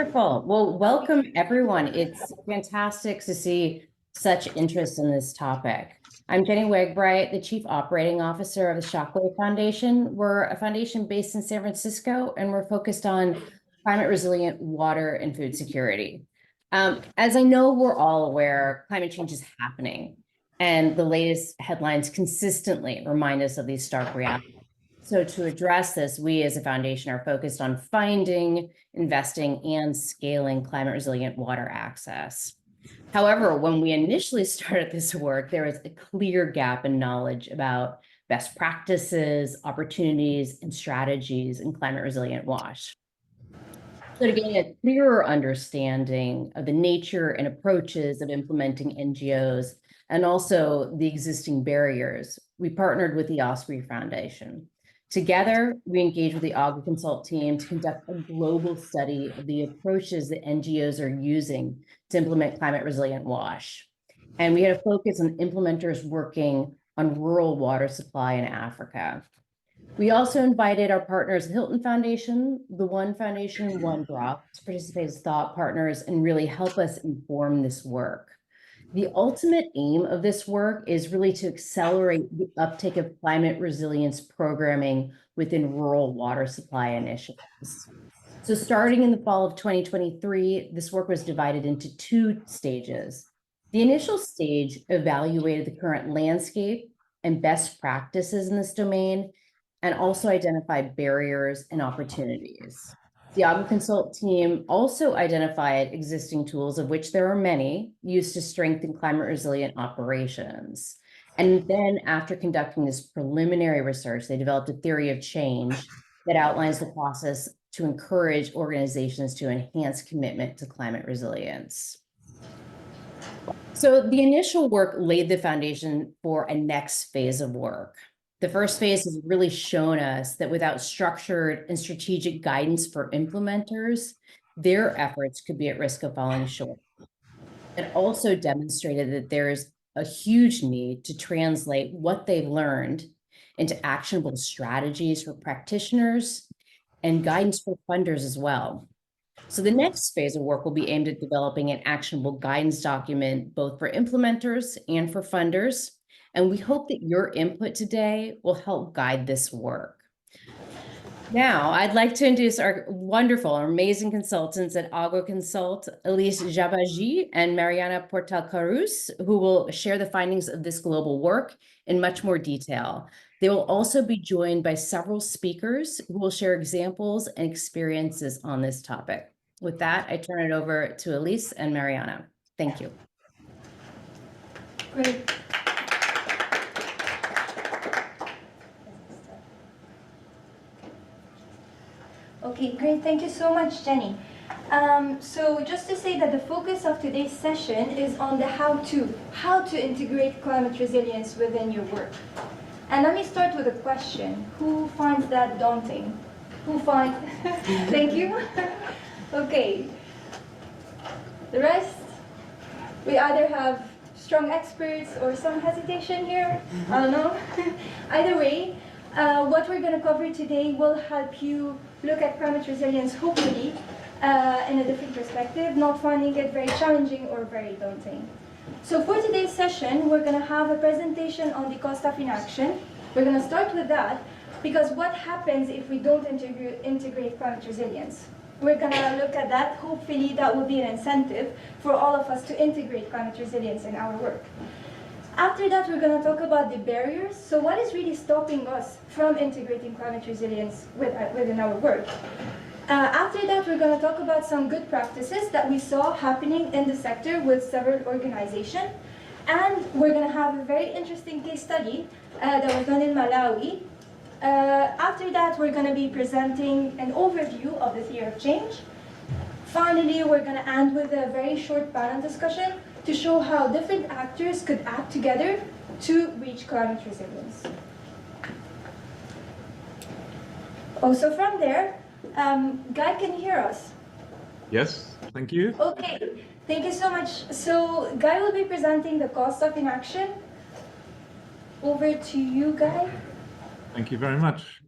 Wonderful. Well, welcome everyone. It's fantastic to see such interest in this topic. I'm Jenny Wegbright, the Chief Operating Officer of the Shockwave Foundation. We're a foundation based in San Francisco, and we're focused on climate resilient water and food security. As I know we're all aware, climate change is happening, and the latest headlines consistently remind us of these stark realities. So to address this, we as a foundation are focused on finding, investing, and scaling climate resilient water access. However, when we initially started this work, there was a clear gap in knowledge about best practices, opportunities, and strategies in climate resilient wash. So to gain a clearer understanding of the nature and approaches of implementing NGOs and also the existing barriers, we partnered with the Osprey Foundation. Together, we engaged with the Aguaconsult team to conduct a global study of the approaches that NGOs are using to implement climate resilient wash. And we had a focus on implementers working on rural water supply in Africa. We also invited our partners, the Hilton Foundation, the One Foundation, One Drop, to participate as thought partners and really help us inform this work. The ultimate aim of this work is really to accelerate the uptake of climate resilience programming within rural water supply initiatives. So starting in the fall of 2023, this work was divided into two stages. The initial stage evaluated the current landscape and best practices in this domain, and also identified barriers and opportunities. The Aguaconsult team also identified existing tools, of which there are many, used to strengthen climate resilient operations. And then after conducting this preliminary research, they developed a theory of change that outlines the process to encourage organizations to enhance commitment to climate resilience. So the initial work laid the foundation for a next phase of work. The first phase has really shown us that without structured and strategic guidance for implementers, their efforts could be at risk of falling short. It also demonstrated that there is a huge need to translate what they've learned into actionable strategies for practitioners and guidance for funders as well. So the next phase of work will be aimed at developing an actionable guidance document, both for implementers and for funders. And we hope that your input today will help guide this work. Now, I'd like to introduce our wonderful, amazing consultants at Aguaconsult, Elise Jabaji and Mariana Portal-Carus, who will share the findings of this global work in much more detail. They will also be joined by several speakers who will share examples and experiences on this topic. With that, I turn it over to Elise and Mariana. Thank you. Great. Okay, great. Thank you so much, Jenny. So just to say that the focus of today's session is on the how to integrate climate resilience within your work. And let me start with a question. Who finds that daunting? Who finds, thank you. Okay. The rest, we either have strong experts or some hesitation here. I don't know. Either way, what we're going to cover today will help you look at climate resilience, hopefully, in a different perspective, not finding it very challenging or very daunting. So for today's session, we're going to have a presentation on the cost of inaction. We're going to start with that, because what happens if we don't integrate climate resilience? We're going to look at that. Hopefully, that will be an incentive for all of us to integrate climate resilience in our work. After that, we're going to talk about the barriers. So what is really stopping us from integrating climate resilience within our work? After that, we're going to talk about some good practices that we saw happening in the sector with several organizations. And we're going to have a very interesting case study that was done in Malawi. After that, we're going to be presenting an overview of the theory of change. Finally, we're going to end with a very short panel discussion to show how different actors could act together to reach climate resilience. Also from there, Guy can hear us. Yes, thank you. Okay, thank you so much. So Guy will be presenting the cost of inaction. Over to you, Guy. Thank you very much.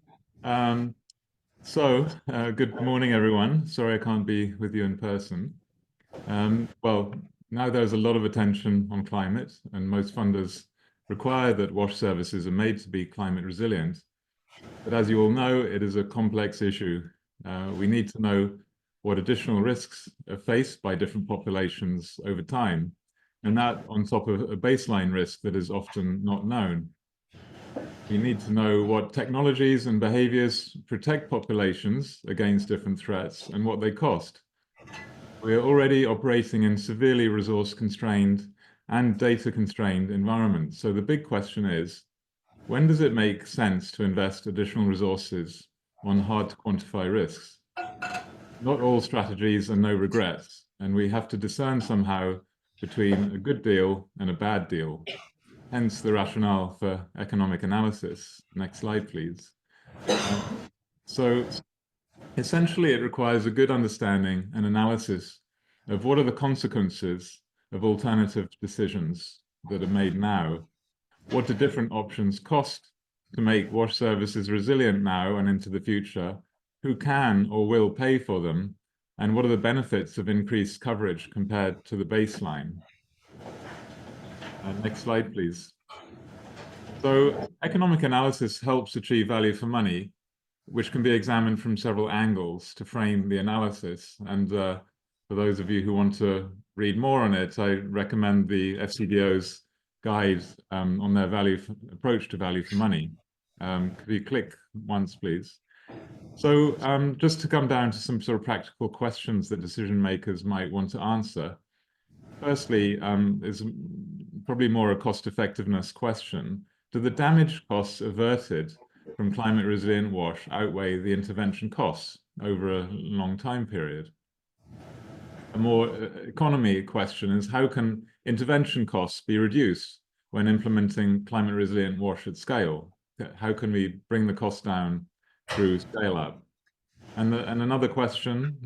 Good morning, everyone. Sorry I can't be with you in person. Well, now there's a lot of attention on climate, and most funders require that WASH services are made to be climate resilient. But as you all know, it is a complex issue. We need to know what additional risks are faced by different populations over time, and that on top of a baseline risk that is often not known. We need to know what technologies and behaviors protect populations against different threats and what they cost. We are already operating in severely resource-constrained and data-constrained environments. So the big question is, when does it make sense to invest additional resources on hard-to-quantify risks? Not all strategies are no regrets, and we have to discern somehow between a good deal and a bad deal. Hence the rationale for economic analysis. Next slide, please. So essentially, it requires a good understanding and analysis of what are the consequences of alternative decisions that are made now. What do different options cost to make WASH services resilient now and into the future? Who can or will pay for them? And what are the benefits of increased coverage compared to the baseline? Next slide, please. So economic analysis helps achieve value for money, which can be examined from several angles to frame the analysis. And for those of you who want to read more on it, I recommend the FCDO's guide on their approach to value for money. Could you click once, please? So just to come down to some sort of practical questions that decision makers might want to answer. Firstly, is probably more a cost effectiveness question. Do the damage costs averted from climate resilient WASH outweigh the intervention costs over a long time period? A more economy question is, how can intervention costs be reduced when implementing climate resilient WASH at scale? How can we bring the cost down through scale up? And another question,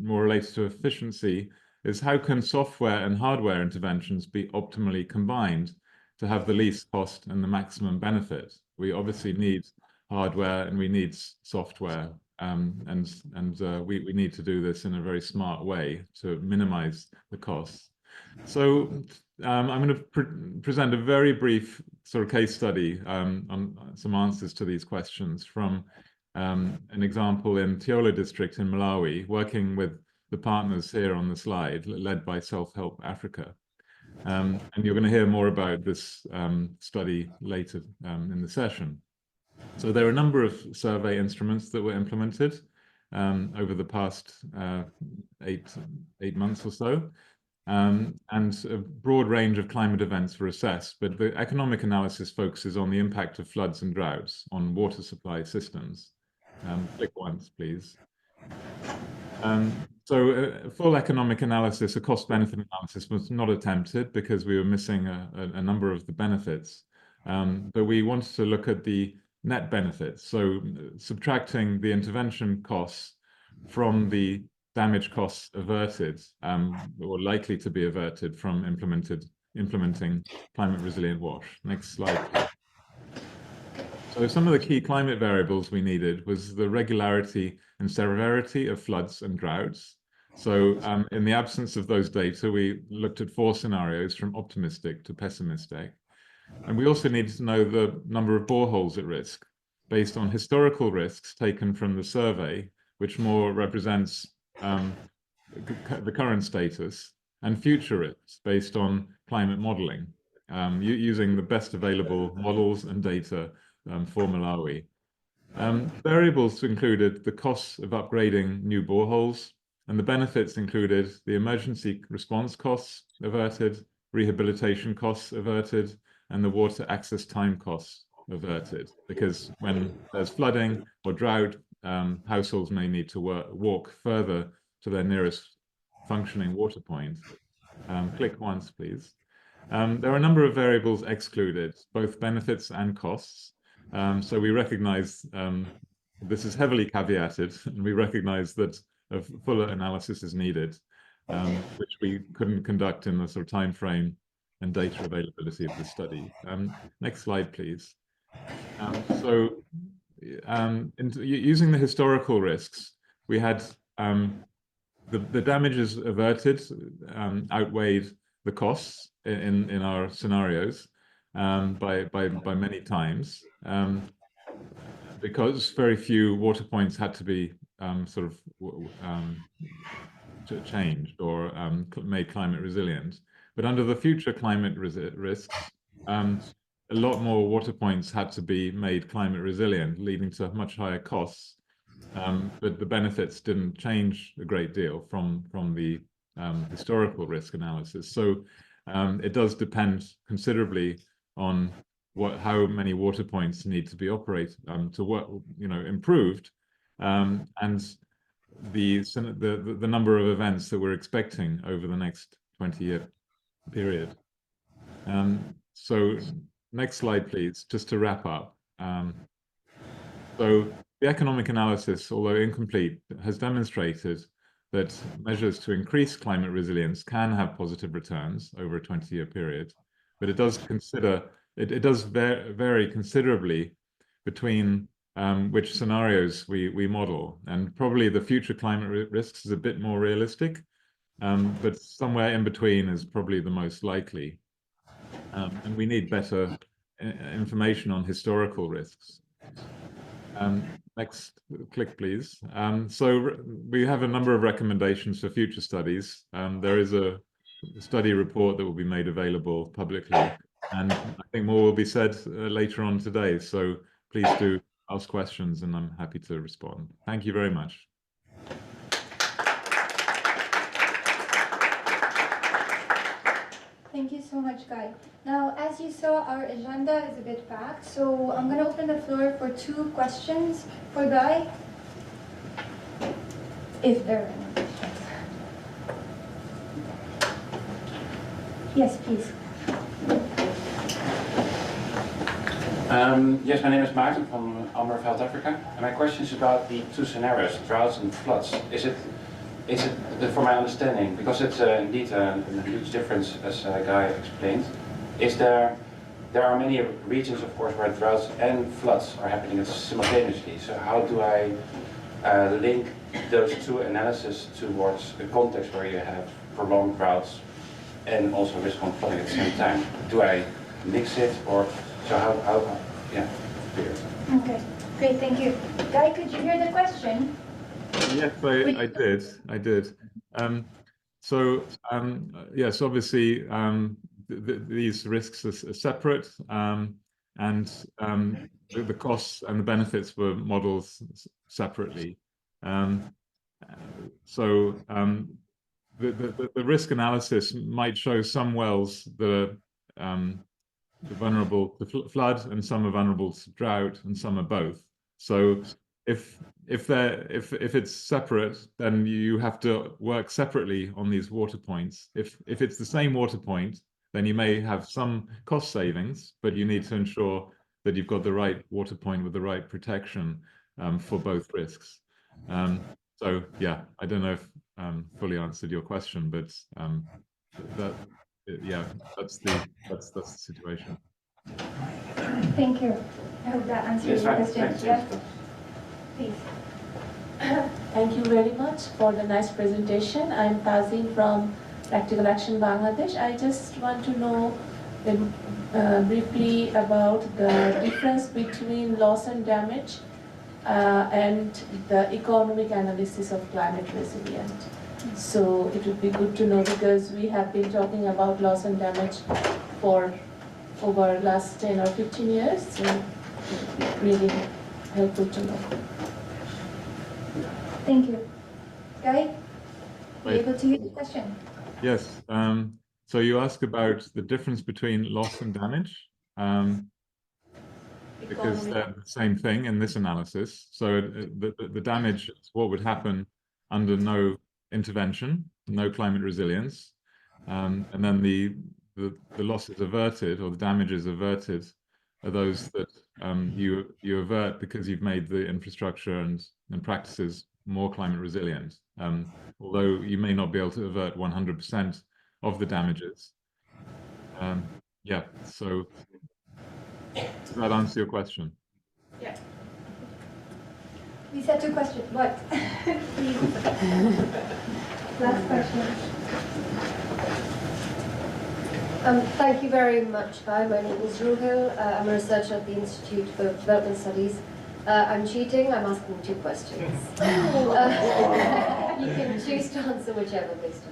more related to efficiency, is how can software and hardware interventions be optimally combined to have the least cost and the maximum benefit? We obviously need hardware and we need software, and we need to do this in a very smart way to minimize the costs. So I'm going to present a very brief sort of case study on some answers to these questions from an example in Tiola district in Malawi, working with the partners here on the slide, led by Self-Help Africa. And you're going to hear more about this study later in the session. So there are a number of survey instruments that were implemented over the past 8 months or so. And a broad range of climate events were assessed, but the economic analysis focuses on the impact of floods and droughts on water supply systems. Click once, please. So a full economic analysis, a cost-benefit analysis was not attempted because we were missing a number of the benefits. But we wanted to look at the net benefits, so subtracting the intervention costs from the damage costs averted, or likely to be averted from implementing climate resilient WASH. Next slide, please. So some of the key climate variables we needed was the regularity and severity of floods and droughts. So in the absence of those data, we looked at 4 scenarios from optimistic to pessimistic. And we also needed to know the number of boreholes at risk based on historical risks taken from the survey, which more represents the current status, and future risks based on climate modeling, using the best available models and data for Malawi. Variables included the costs of upgrading new boreholes, and the benefits included the emergency response costs averted, rehabilitation costs averted, and the water access time costs averted. Because when there's flooding or drought, households may need to walk further to their nearest functioning water point. Click once, please. There are a number of variables excluded, both benefits and costs. So we recognize this is heavily caveated, and we recognize that a fuller analysis is needed, which we couldn't conduct in the sort of time frame and data availability of the study. Next slide, please. So using the historical risks, we had the damages averted outweighed the costs in our scenarios by many times, because very few water points had to be sort of changed or made climate resilient. But under the future climate risks, a lot more water points had to be made climate resilient, leading to much higher costs. But the benefits didn't change a great deal from the historical risk analysis. So it does depend considerably on how many water points need to be operated to work, improved, and the number of events that we're expecting over the next 20-year period. So next slide, please, just to wrap up. So the economic analysis, although incomplete, has demonstrated that measures to increase climate resilience can have positive returns over a 20-year period, but it does vary considerably between which scenarios we model, and probably the future climate risks is a bit more realistic, but somewhere in between is probably the most likely. And we need better information on historical risks. Next click, please. So we have a number of recommendations for future studies. There is a study report that will be made available publicly, and I think more will be said later on today. So please do ask questions, and I'm happy to respond. Thank you very much. Thank you so much, Guy. Now, as you saw, our agenda is a bit packed, so I'm going to open the floor for 2 questions for Guy, if there are any questions. Yes, please. Yes, my name is Maarten from Ammerveld, Africa, and my question is about the 2 scenarios, droughts and floods. Is it, for my understanding, because it's indeed a huge difference, as Guy explained, there are many regions, of course, where droughts and floods are happening simultaneously. So how do I link those 2 analyses towards a context where you have prolonged droughts and also risk on flooding at the same time? Do I mix it, or so how yeah, figure it out. Okay, great, thank you. Guy, could you hear the question? Yes, I did. Yes, obviously, these risks are separate, and the costs and the benefits were modeled separately. So the risk analysis might show some wells that are vulnerable to flood, and some are vulnerable to drought, and some are both. So if it's separate, then you have to work separately on these water points. If it's the same water point, then you may have some cost savings, but you need to ensure that you've got the right water point with the right protection for both risks. So yeah, I don't know if fully answered your question, but that's the situation. Thank you. I hope that answers your question. Yeah. Please. Thank you very much for the nice presentation. I'm Tazeen from Practical Action Bangladesh. I just want to know briefly about the difference between loss and damage and the economic analysis of climate resilience. So it would be good to know, because we have been talking about loss and damage for over last 10 or 15 years, so it would be really helpful to know. Thank you. Guy, are you able to hear the question? Yes. So you ask about the difference between loss and damage, because they're the same thing in this analysis. So the damage is what would happen under no intervention, no climate resilience, and then the losses averted, or the damages averted, are those that you avert because you've made the infrastructure and practices more climate resilient. Although you may not be able to avert 100% of the damages. Yeah, so does that answer your question? Yeah. We said 2 questions. What? Please. Last question. Thank you very much. Hi, my name is Ruhil. I'm a researcher at the Institute for Development Studies. I'm cheating. I'm asking 2 questions. You can choose to answer whichever based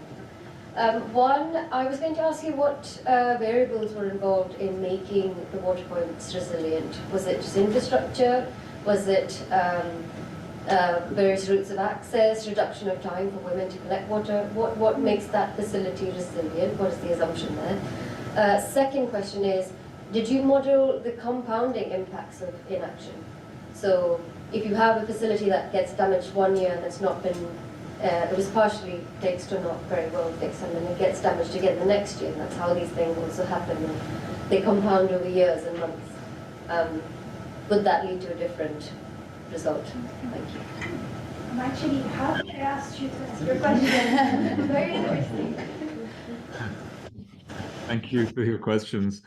on. One, I was going to ask you what variables were involved in making the water points resilient. Was it just infrastructure? Was it various routes of access, reduction of time for women to collect water? What makes that facility resilient? What is the assumption there? Second question is, did you model the compounding impacts of inaction? So if you have a facility that gets damaged one year and it's not been, it was partially fixed or not very well fixed, and then it gets damaged again the next year, and that's how these things also happen. And they compound over years and months. Would that lead to a different result? Thank you. I'm actually happy I asked you to answer your question. Very interesting. Thank you for your questions.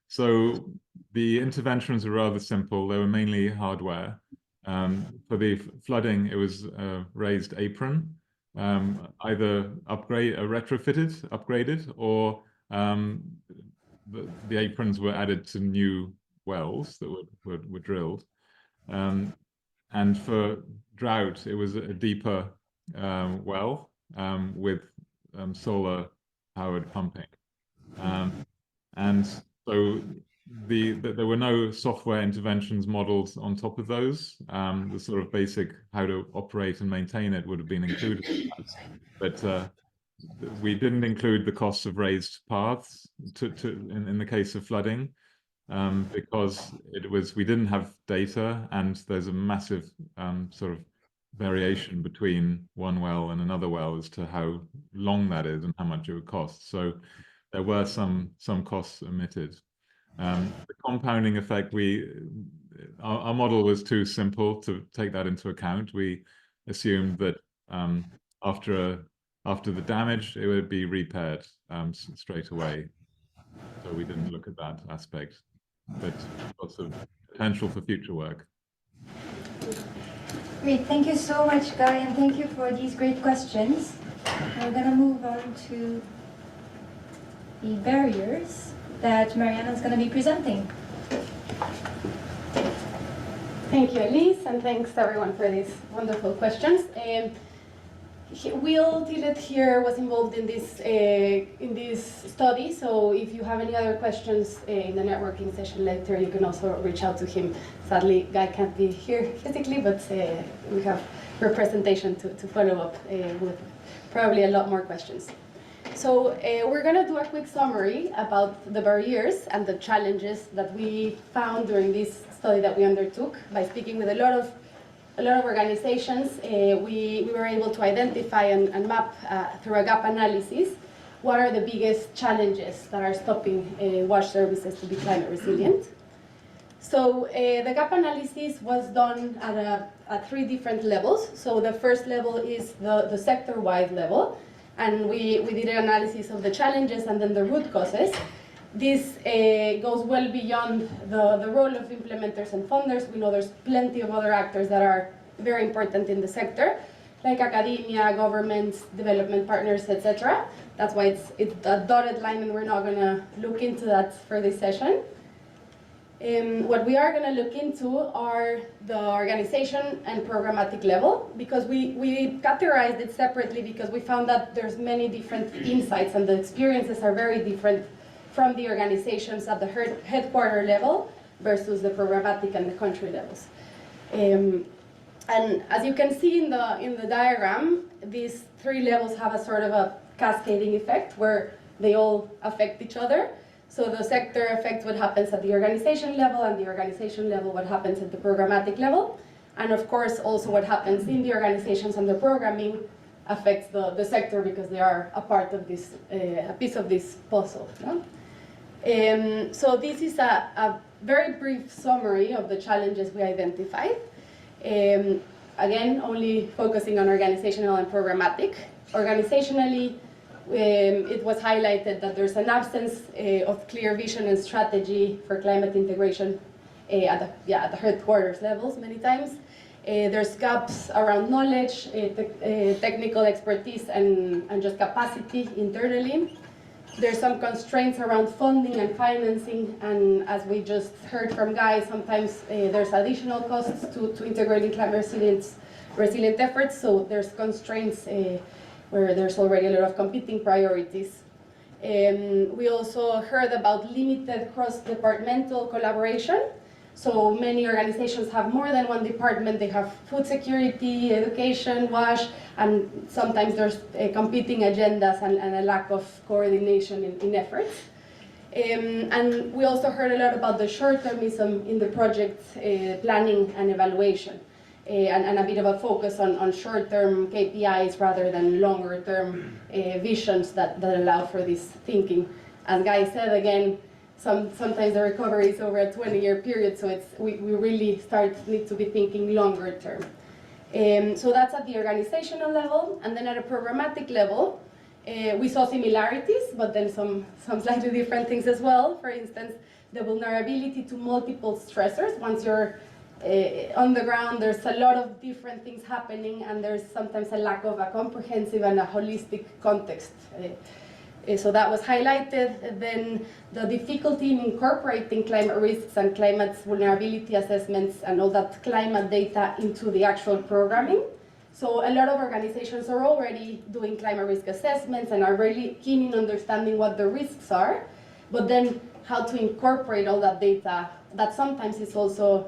So the interventions are rather simple. They were mainly hardware. For the flooding, it was a raised apron, either upgraded, or the aprons were added to new wells that were drilled. And for drought, it was a deeper well with solar-powered pumping. And so there were no software interventions modeled on top of those. The sort of basic how to operate and maintain it would have been included in that. But we didn't include the costs of raised paths in the case of flooding, because we didn't have data, and there's a massive sort of variation between one well and another well as to how long that is and how much it would cost. So there were some costs omitted. The compounding effect, our model was too simple to take that into account. We assumed that after the damage, it would be repaired straight away. So we didn't look at that aspect, but lots of potential for future work. Great, thank you so much, Guy, and thank you for these great questions. We're going to move on to the barriers that Mariana is going to be presenting. Thank you, Elise, and thanks everyone for these wonderful questions. Will Tillet here was involved in this study, so if you have any other questions in the networking session later, you can also reach out to him. Sadly, Guy can't be here physically, but we have representation to follow up with probably a lot more questions. So we're going to do a quick summary about the barriers and the challenges that we found during this study that we undertook by speaking with a lot of organizations. We were able to identify and map through a gap analysis what are the biggest challenges that are stopping wash services to be climate resilient. So the gap analysis was done at 3 different levels. So the first level is the sector-wide level, and we did an analysis of the challenges and then the root causes. This goes well beyond the role of implementers and funders. We know there's plenty of other actors that are very important in the sector, like academia, governments, development partners, etc. That's why it's a dotted line, and we're not going to look into that for this session. What we are going to look into are the organization and programmatic level, because we categorized it separately because we found that there's many different insights and the experiences are very different from the organizations at the headquarter level versus the programmatic and the country levels. And as you can see in the diagram, these 3 levels have a sort of a cascading effect where they all affect each other. So the sector affects what happens at the organization level, and the organization level what happens at the programmatic level. And of course, also what happens in the organizations and the programming affects the sector, because they are a part of this, a piece of this puzzle. No? So this is a very brief summary of the challenges we identified. Again, only focusing on organizational and programmatic. Organizationally, it was highlighted that there's an absence of clear vision and strategy for climate integration at the headquarters levels many times. There's gaps around knowledge, technical expertise, and just capacity internally. There's some constraints around funding and financing, and as we just heard from Guy, sometimes there's additional costs to integrating climate resilient efforts, so there's constraints where there's already a lot of competing priorities. We also heard about limited cross-departmental collaboration. So many organizations have more than one department. They have food security, education, WASH, and sometimes there's competing agendas and a lack of coordination in efforts. And we also heard a lot about the short-termism in the project planning and evaluation, and a bit of a focus on short-term KPIs rather than longer-term visions that allow for this thinking. As Guy said, again, sometimes the recovery is over a 20-year period, so we really need to be thinking longer term. So that's at the organizational level, and then at a programmatic level, we saw similarities, but then some slightly different things as well. For instance, the vulnerability to multiple stressors. Once you're on the ground, there's a lot of different things happening, and there's sometimes a lack of a comprehensive and a holistic context. So that was highlighted. Then the difficulty in incorporating climate risks and climate vulnerability assessments and all that climate data into the actual programming. So a lot of organizations are already doing climate risk assessments and are really keen in understanding what the risks are, but then how to incorporate all that data, that sometimes is also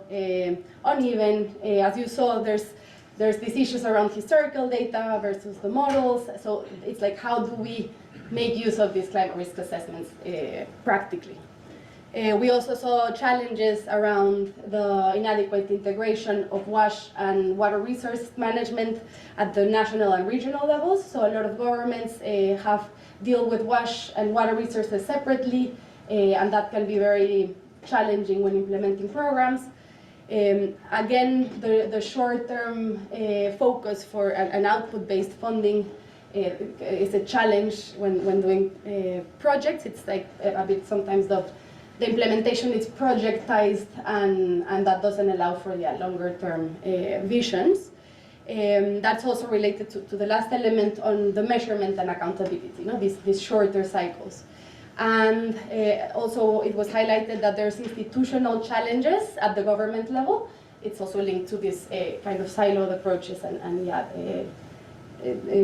uneven. As you saw, there's these issues around historical data versus the models. So it's like, how do we make use of these climate risk assessments practically? We also saw challenges around the inadequate integration of WASH and water resource management at the national and regional levels. So a lot of governments deal with WASH and water resources separately, and that can be very challenging when implementing programs. Again, the short-term focus for an output-based funding is a challenge when doing projects. It's like a bit sometimes the implementation is projectized, and that doesn't allow for longer-term visions. That's also related to the last element on the measurement and accountability, these shorter cycles. And also it was highlighted that there's institutional challenges at the government level. It's also linked to this kind of siloed approaches and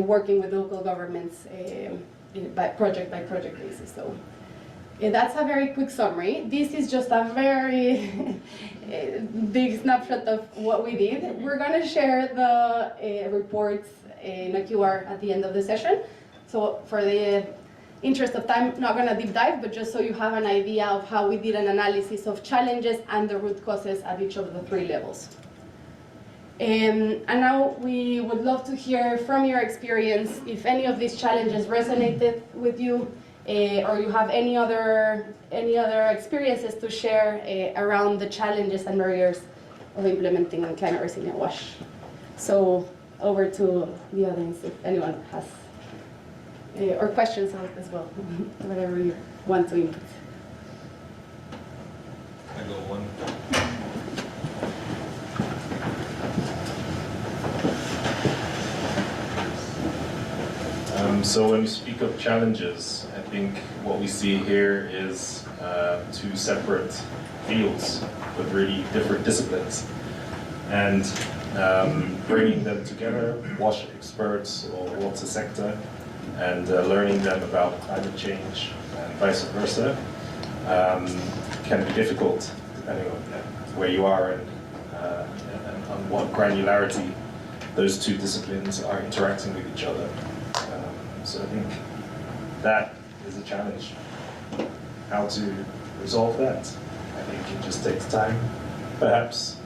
working with local governments by project basis. So that's a very quick summary. This is just a very big snapshot of what we did. We're going to share the reports in a QR at the end of the session. So for the interest of time, not going to deep dive, but just so you have an idea of how we did an analysis of challenges and the root causes at each of the 3 levels. And now we would love to hear from your experience if any of these challenges resonated with you, or you have any other experiences to share around the challenges and barriers of implementing a climate resilient WASH. So over to the audience if anyone has or questions as well, whatever you want to input. I go one. So when we speak of challenges, I think what we see here is 2 separate fields with really different disciplines, and bringing them together, WASH experts or water sector, and learning them about climate change and vice versa can be difficult depending on where you are and on what granularity those 2 disciplines are interacting with each other. So I think that is a challenge. How to resolve that? I think it just takes time, perhaps,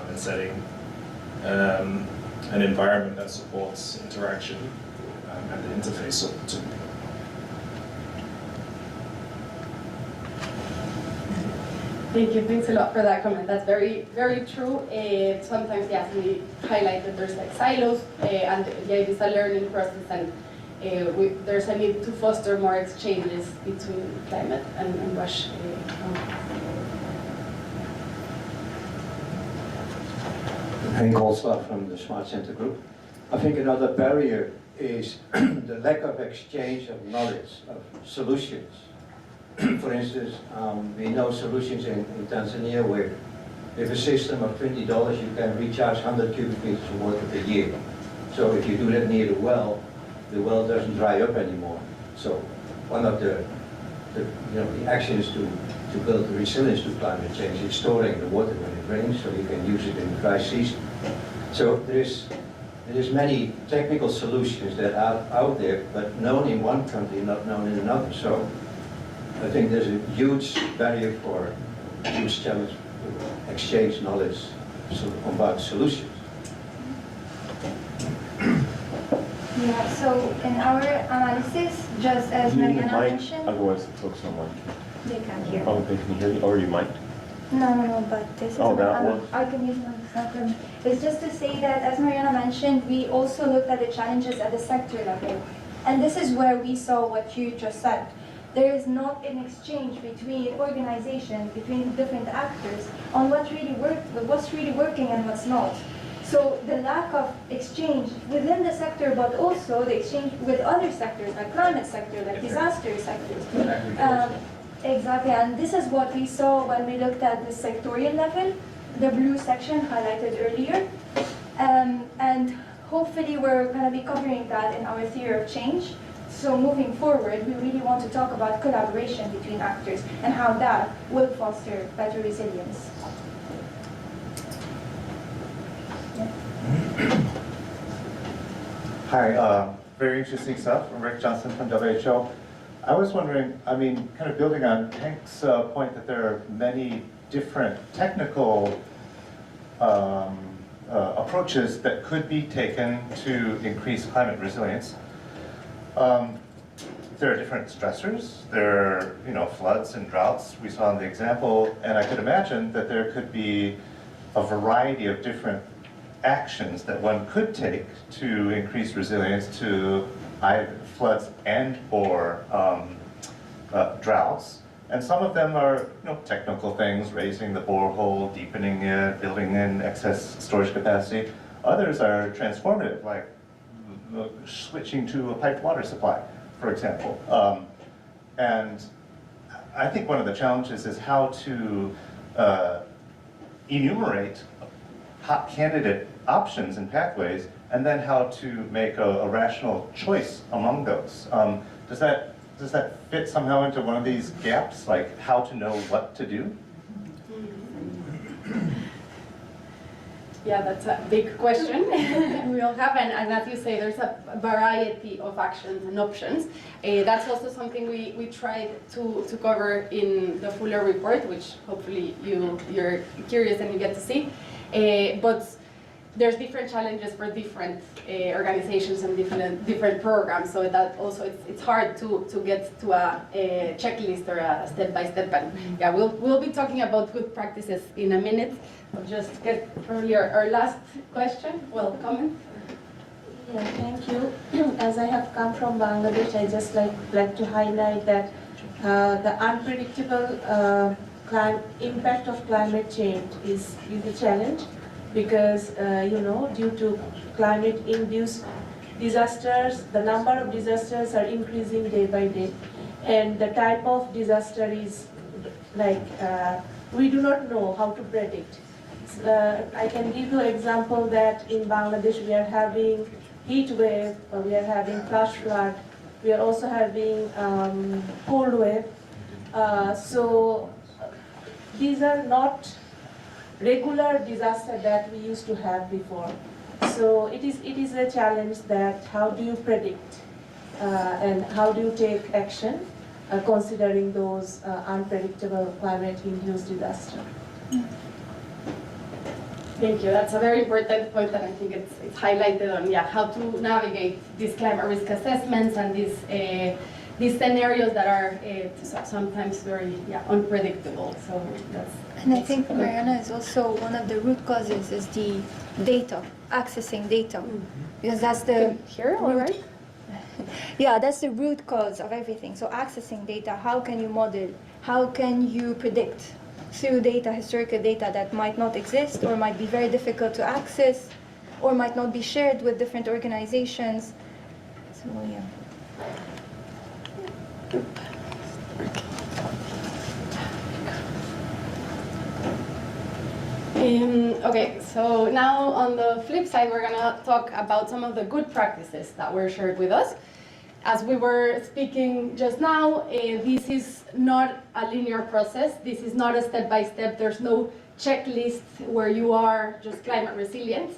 and setting an environment that supports interaction and the interface of the 2. Thank you. Thanks a lot for that comment. That's very, very true. Sometimes, yes, we highlight that there's like silos, and it is a learning process, and there's a need to foster more exchanges between climate and WASH. Henk Holzler from the Smart Center Group. I think another barrier is the lack of exchange of knowledge, of solutions. For instance, we know solutions in Tanzania where with a system of $20 you can recharge 100 cubic meters of water per year. So if you do that near the well doesn't dry up anymore. So one of the actions to build the resilience to climate change is storing the water when it rains so you can use it in the dry season. So there's many technical solutions that are out there, but known in one country, not known in another. So I think there's a huge barrier for huge challenge to exchange knowledge about solutions. Yeah, so in our analysis, just as Mariana mentioned, Otherwise, the folks don't like. they can't hear. Oh, they can hear you, or you might. No, but this is Oh, that one? I can use my example. It's just to say that, as Mariana mentioned, we also looked at the challenges at the sector level. And this is where we saw what you just said. There is not an exchange between organizations, between different actors, on what's really working and what's not. So the lack of exchange within the sector, but also the exchange with other sectors, like climate sector, like disaster sectors. Exactly, and this is what we saw when we looked at the sectorial level, the blue section highlighted earlier. And hopefully we're going to be covering that in our theory of change. So moving forward, we really want to talk about collaboration between actors and how that will foster better resilience. Hi, very interesting stuff. I'm Rick Johnson from WHO. I was wondering, I mean, kind of building on Hank's point that there are many different technical approaches that could be taken to increase climate resilience. There are different stressors. There are, floods and droughts we saw in the example, and I could imagine that there could be a variety of different actions that one could take to increase resilience to either floods and or droughts. And some of them are technical things, raising the borehole, deepening it, building in excess storage capacity. Others are transformative, like switching to a piped water supply, for example. And I think one of the challenges is how to enumerate hot candidate options and pathways, and then how to make a rational choice among those. Does that fit somehow into one of these gaps, like how to know what to do? Yeah, that's a big question. We all have, and as you say, there's a variety of actions and options. That's also something we tried to cover in the fuller report, which hopefully you're curious and you get to see. But there's different challenges for different organizations and different programs, so that also it's hard to get to a checklist or a step-by-step. And yeah, we'll be talking about good practices in a minute. I'll just get probably our last question. Well, comment. Yeah, thank you. As I have come from Bangladesh, I just like to highlight that the unpredictable impact of climate change is a challenge, because due to climate-induced disasters, the number of disasters are increasing day by day, and the type of disaster is we do not know how to predict. I can give you an example that in Bangladesh we are having heat wave, we are having flash flood, we are also having cold wave. So these are not regular disasters that we used to have before. So it is a challenge that how do you predict and how do you take action considering those unpredictable climate-induced disasters. Thank you. That's a very important point, and I think it's highlighted on how to navigate these climate risk assessments and these scenarios that are sometimes very unpredictable. So that's. And I think, Mariana, is also one of the root causes is the data, accessing data, because that's the Here, all right. Yeah, that's the root cause of everything. So accessing data, how can you model? How can you predict? through data, historical data that might not exist or might be very difficult to access or might not be shared with different organizations. So yeah. Okay, so now on the flip side, we're gonna talk about some of the good practices that were shared with us. As we were speaking just now, this is not a linear process. This is not a step-by-step. There's no checklist where you are just climate resilient.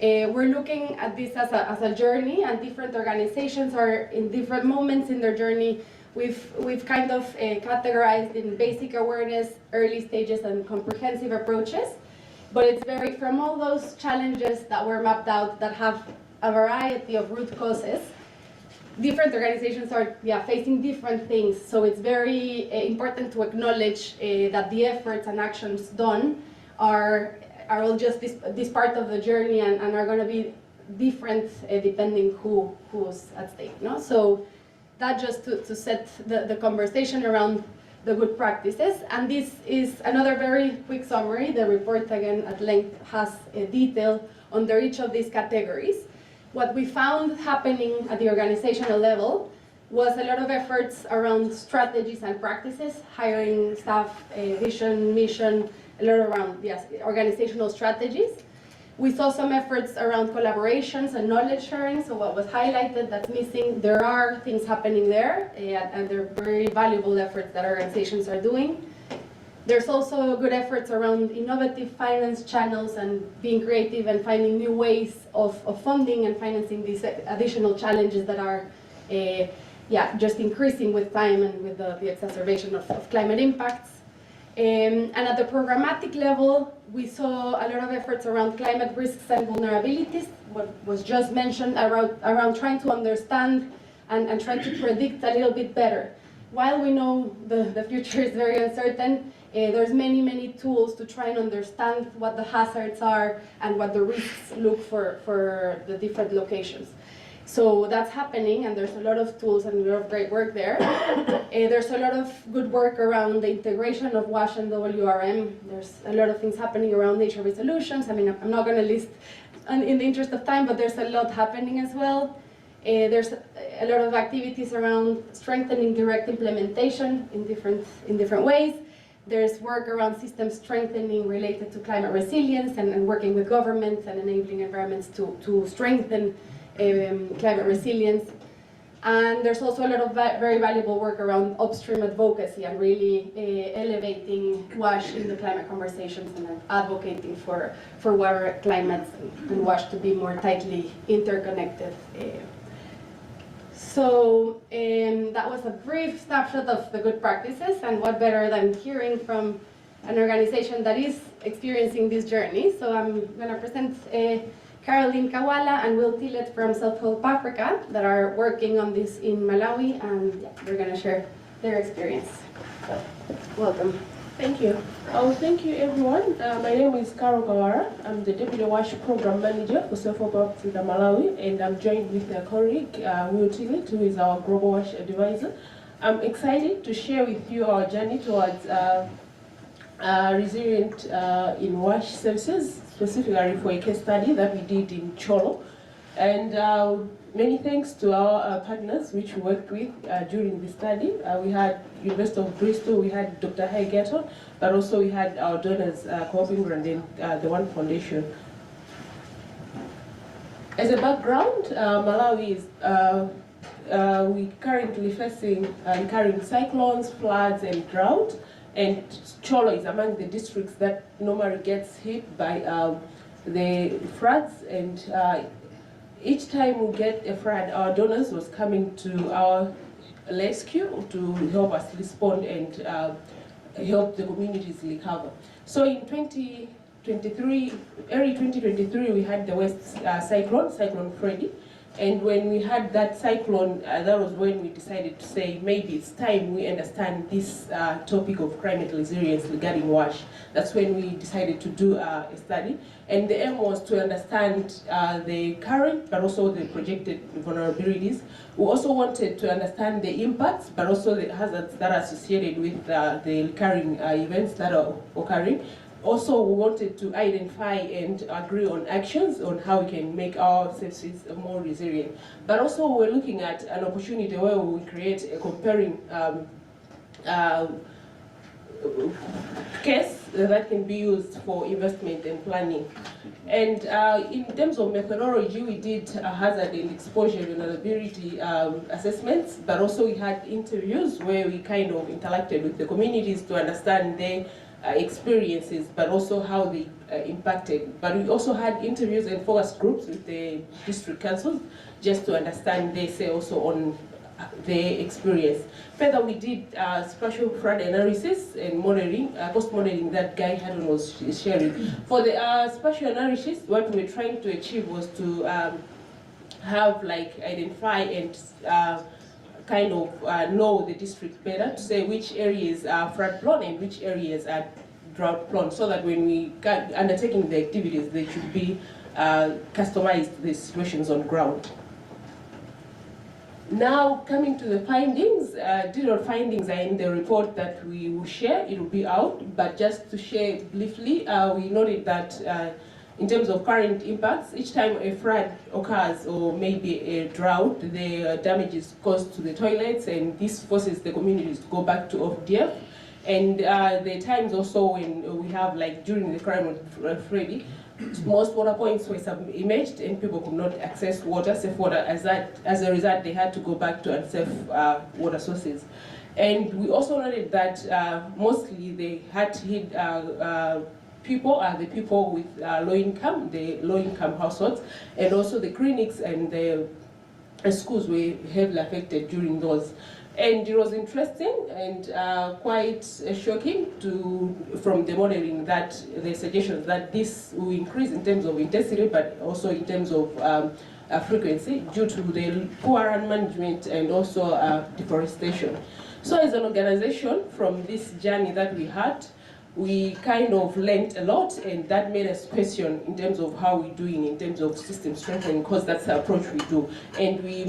We're looking at this as a journey, and different organizations are in different moments in their journey. We've kind of categorized in basic awareness, early stages, and comprehensive approaches. But it's very, from all those challenges that were mapped out that have a variety of root causes, different organizations are facing different things. So it's very important to acknowledge that the efforts and actions done are all just this part of the journey and are going to be different depending who's at stake. No? So that just to set the conversation around the good practices. And this is another very quick summary. The report, again, at length has a detail under each of these categories. What we found happening at the organizational level was a lot of efforts around strategies and practices, hiring staff, vision, mission, a lot around organizational strategies. We saw some efforts around collaborations and knowledge sharing, so what was highlighted that's missing, there are things happening there, and they're very valuable efforts that organizations are doing. There's also good efforts around innovative finance channels and being creative and finding new ways of funding and financing these additional challenges that are just increasing with time and with the exacerbation of climate impacts. And at the programmatic level, we saw a lot of efforts around climate risks and vulnerabilities, what was just mentioned, around trying to understand and trying to predict a little bit better. While we know the future is very uncertain, there's many tools to try and understand what the hazards are and what the risks look for the different locations. So that's happening, and there's a lot of tools and a lot of great work there. There's a lot of good work around the integration of WASH and WRM. There's a lot of things happening around nature resolutions. I mean, I'm not going to list in the interest of time, but there's a lot happening as well. There's a lot of activities around strengthening direct implementation in different ways. There's work around system strengthening related to climate resilience and working with governments and enabling environments to strengthen climate resilience. And there's also a lot of very valuable work around upstream advocacy and really elevating WASH in the climate conversations and advocating for water, climate, and WASH to be more tightly interconnected. So that was a brief snapshot of the good practices, and what better than hearing from an organization that is experiencing this journey. So I'm going to present Caroline Kawala and Will Tillett from South Hope Africa that are working on this in Malawi, and they're going to share their experience. So, welcome. Thank you. Thank you, everyone. My name is Carol Kawara. I'm the Deputy WASH Program Manager for South Hope Africa, Malawi, and I'm joined with a colleague, Will Tillett, who is our Global WASH Advisor. I'm excited to share with you our journey towards resilient in WASH services, specifically for a case study that we did in Cholo. And many thanks to our partners which we worked with during the study. We had University of Bristol, we had Dr. Haigato, but also we had our donors, Co-op England and the One Foundation. As a background, Malawi is we currently facing recurring cyclones, floods, and drought. And Cholo is among the districts that normally gets hit by the floods. And each time we get a flood, our donors was coming to our rescue to help us respond and help the communities recover. So in 2023, early 2023, we had the West Cyclone Freddy, And when we had that cyclone, that was when we decided to say maybe it's time we understand this topic of climate resilience regarding WASH. That's when we decided to do a study. And the aim was to understand the current, but also the projected vulnerabilities. We also wanted to understand the impacts, but also the hazards that are associated with the recurring events that are occurring. Also, we wanted to identify and agree on actions on how we can make our services more resilient. But also, we're looking at an opportunity where we create a comparing case that can be used for investment and planning. And in terms of methodology, we did hazard and exposure vulnerability assessments, but also we had interviews where we kind of interacted with the communities to understand their experiences, but also how they impacted. But we also had interviews and focus groups with the district councils just to understand their say also on their experience. Further, we did spatial flood analysis and modeling, cost modeling that Guy Haddon was sharing. For the spatial analysis, what we were trying to achieve was to have identify and kind of know the district better, to say which areas are flood prone and which areas are drought prone, so that when we undertaking the activities, they should be customized to the situations on ground. Now, coming to the findings, detailed findings are in the report that we will share. It will be out, but just to share briefly, we noted that in terms of current impacts, each time a flood occurs or maybe a drought, the damage is caused to the toilets, and this forces the communities to go back to OFDF. And the times also when we have, like during the crime of Freddy, most water points were submerged and people could not access water, safe water. As a result, they had to go back to unsafe water sources. And we also noted that mostly they had to hit people are the people with low income, the low income households, and also the clinics and the schools were heavily affected during those. And it was interesting and quite shocking from the modeling that the suggestions that this will increase in terms of intensity, but also in terms of frequency due to the poor land management and also deforestation. So as an organization, from this journey that we had, we kind of learned a lot, and that made us question in terms of how we're doing in terms of system strengthening, because that's the approach we do. And we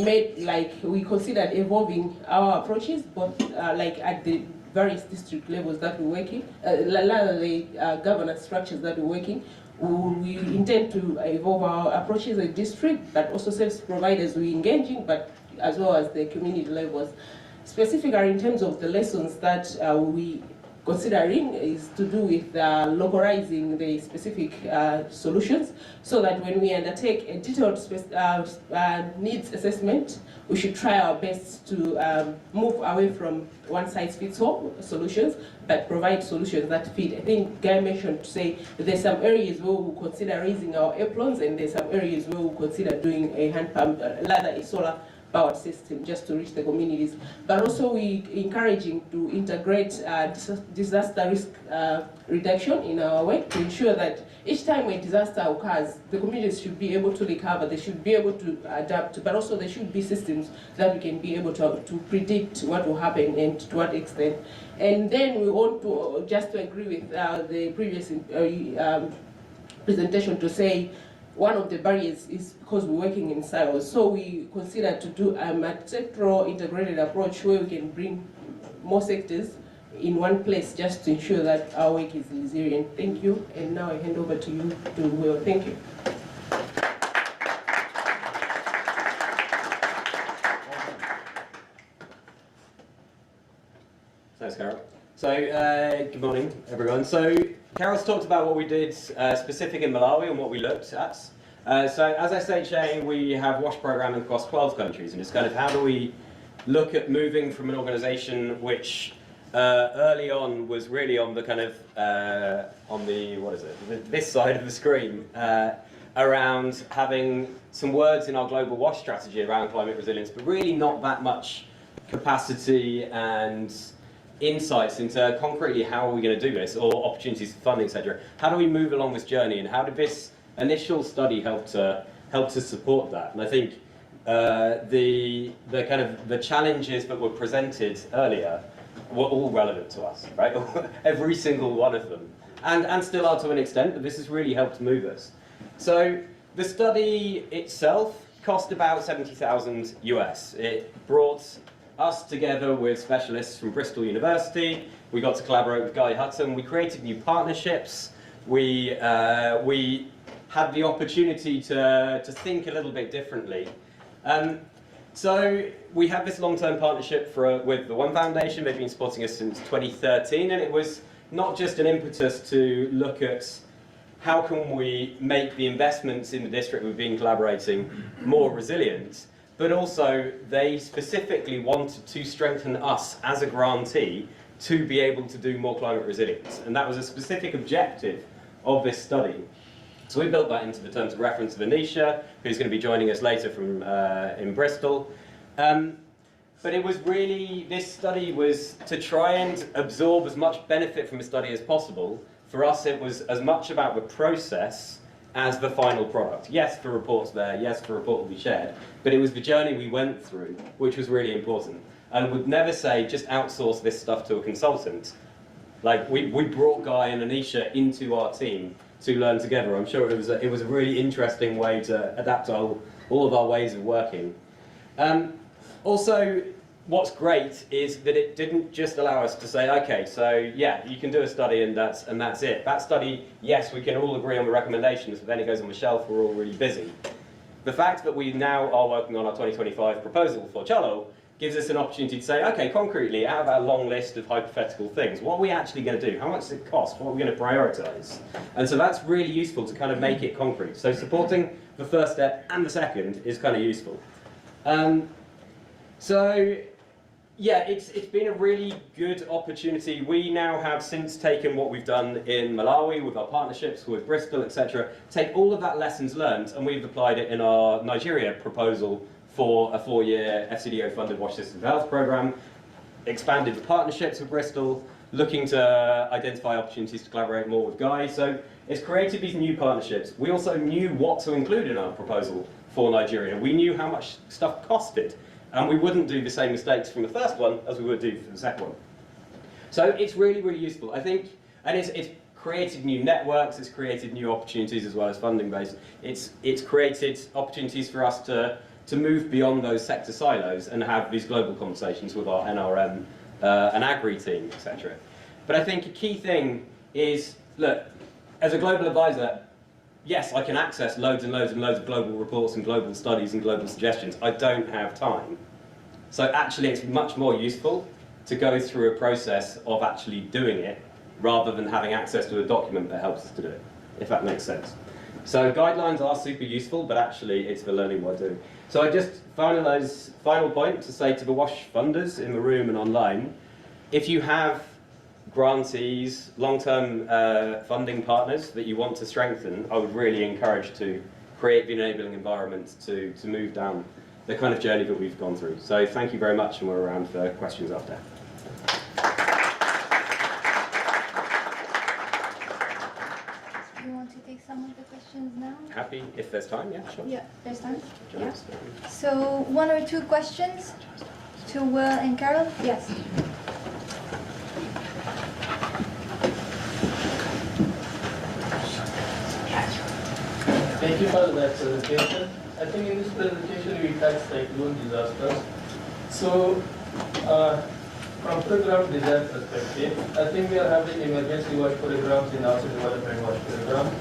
we considered evolving our approaches, both at the various district levels that we're working, the governance structures that we're working. We intend to evolve our approaches at district, but also service providers we're engaging, but as well as the community levels. Specifically in terms of the lessons that we considering is to do with localizing the specific solutions, so that when we undertake a detailed needs assessment, we should try our best to move away from one-size-fits-all solutions, but provide solutions that fit. I think Guy mentioned to say there's some areas where we'll consider raising our applons, and there's some areas where we'll consider doing a hand pump, rather a solar powered system just to reach the communities. But also we encouraging to integrate disaster risk reduction in our work to ensure that each time a disaster occurs, the communities should be able to recover, they should be able to adapt, but also there should be systems that we can be able to predict what will happen and to what extent. And then we want to just to agree with the previous presentation to say, one of the barriers is because we're working in silos. So we consider to do a sectoral integrated approach where we can bring more sectors in one place just to ensure that our work is resilient. Thank you. And now I hand over to you, to Will. Thank you. Thanks, Carol. So, good morning, everyone. So, Carol's talked about what we did specific in Malawi and what we looked at. So, as SHA, we have WASH programming across 12 countries, and it's kind of how do we look at moving from an organisation which early on was really on the kind of, on the, what is it, this side of the screen, around having some words in our global WASH strategy around climate resilience, but really not that much capacity and insights into concretely how are we going to do this, or opportunities for funding, etc. How do we move along this journey, and how did this initial study help to support that? And I think the kind of the challenges that were presented earlier were all relevant to us, right? Every single one of them, and still are to an extent, but this has really helped move us. So the study itself cost about 70,000 US. It brought us together with specialists from Bristol University. We got to collaborate with Guy Hudson. We created new partnerships. We had the opportunity to think a little bit differently. So we have this long-term partnership with the One Foundation. They've been supporting us since 2013, and it was not just an impetus to look at how can we make the investments in the district we've been collaborating more resilient, but also they specifically wanted to strengthen us as a grantee to be able to do more climate resilience. And that was a specific objective of this study. So we built that into the terms of reference of Anisha, who's going to be joining us later from in Bristol. But it was really, this study was to try and absorb as much benefit from the study as possible. For us, it was as much about the process as the final product. Yes, the report's there, yes, the report will be shared, but it was the journey we went through, which was really important. And would never say, just outsource this stuff to a consultant. Like, we brought Guy and Anisha into our team to learn together. I'm sure it was a really interesting way to adapt all of our ways of working. Also, what's great is that it didn't just allow us to say, okay, so yeah, you can do a study and that's it. That study, yes, we can all agree on the recommendations, but then it goes on the shelf, we're all really busy. The fact that we now are working on our 2025 proposal for Cholo gives us an opportunity to say, okay, concretely, out of our long list of hypothetical things, what are we actually going to do? How much does it cost? What are we going to prioritise? And so that's really useful to kind of make it concrete. So supporting the first step and the second is kind of useful. So yeah, it's been a really good opportunity. We now have since taken what we've done in Malawi with our partnerships with Bristol, etc., take all of that lessons learned, and we've applied it in our Nigeria proposal for a 4-year FCDO-funded water system health program, expanded the partnerships with Bristol, looking to identify opportunities to collaborate more with Guy. So it's created these new partnerships. We also knew what to include in our proposal for Nigeria. We knew how much stuff costed, and we wouldn't do the same mistakes from the first one as we would do for the second one. So it's really, really useful, I think, and it's created new networks, it's created new opportunities as well as funding base. It's created opportunities for us to move beyond those sector silos and have these global conversations with our NRM and Agri team, etc. But I think a key thing is, look, as a global advisor, yes, I can access loads and loads and loads of global reports and global studies and global suggestions. I don't have time. So actually it's much more useful to go through a process of actually doing it rather than having access to a document that helps us to do it, if that makes sense. So guidelines are super useful, but actually it's the learning by doing. So I just final point to say to the WASH funders in the room and online, if you have grantees, long-term funding partners that you want to strengthen, I would really encourage to create the enabling environment to move down the kind of journey that we've gone through. So thank you very much, and we're around for questions after. Do you want to take some of the questions now? Happy, if there's time, yeah, sure. Yeah, there's time. Sure. Yeah. So 1 or 2 questions to Will and Carol? Yes. Thank you for that presentation. I think in this presentation we touched cyclone disasters. So, from program design perspective, I think we are having emergency watch programs in also development watch program.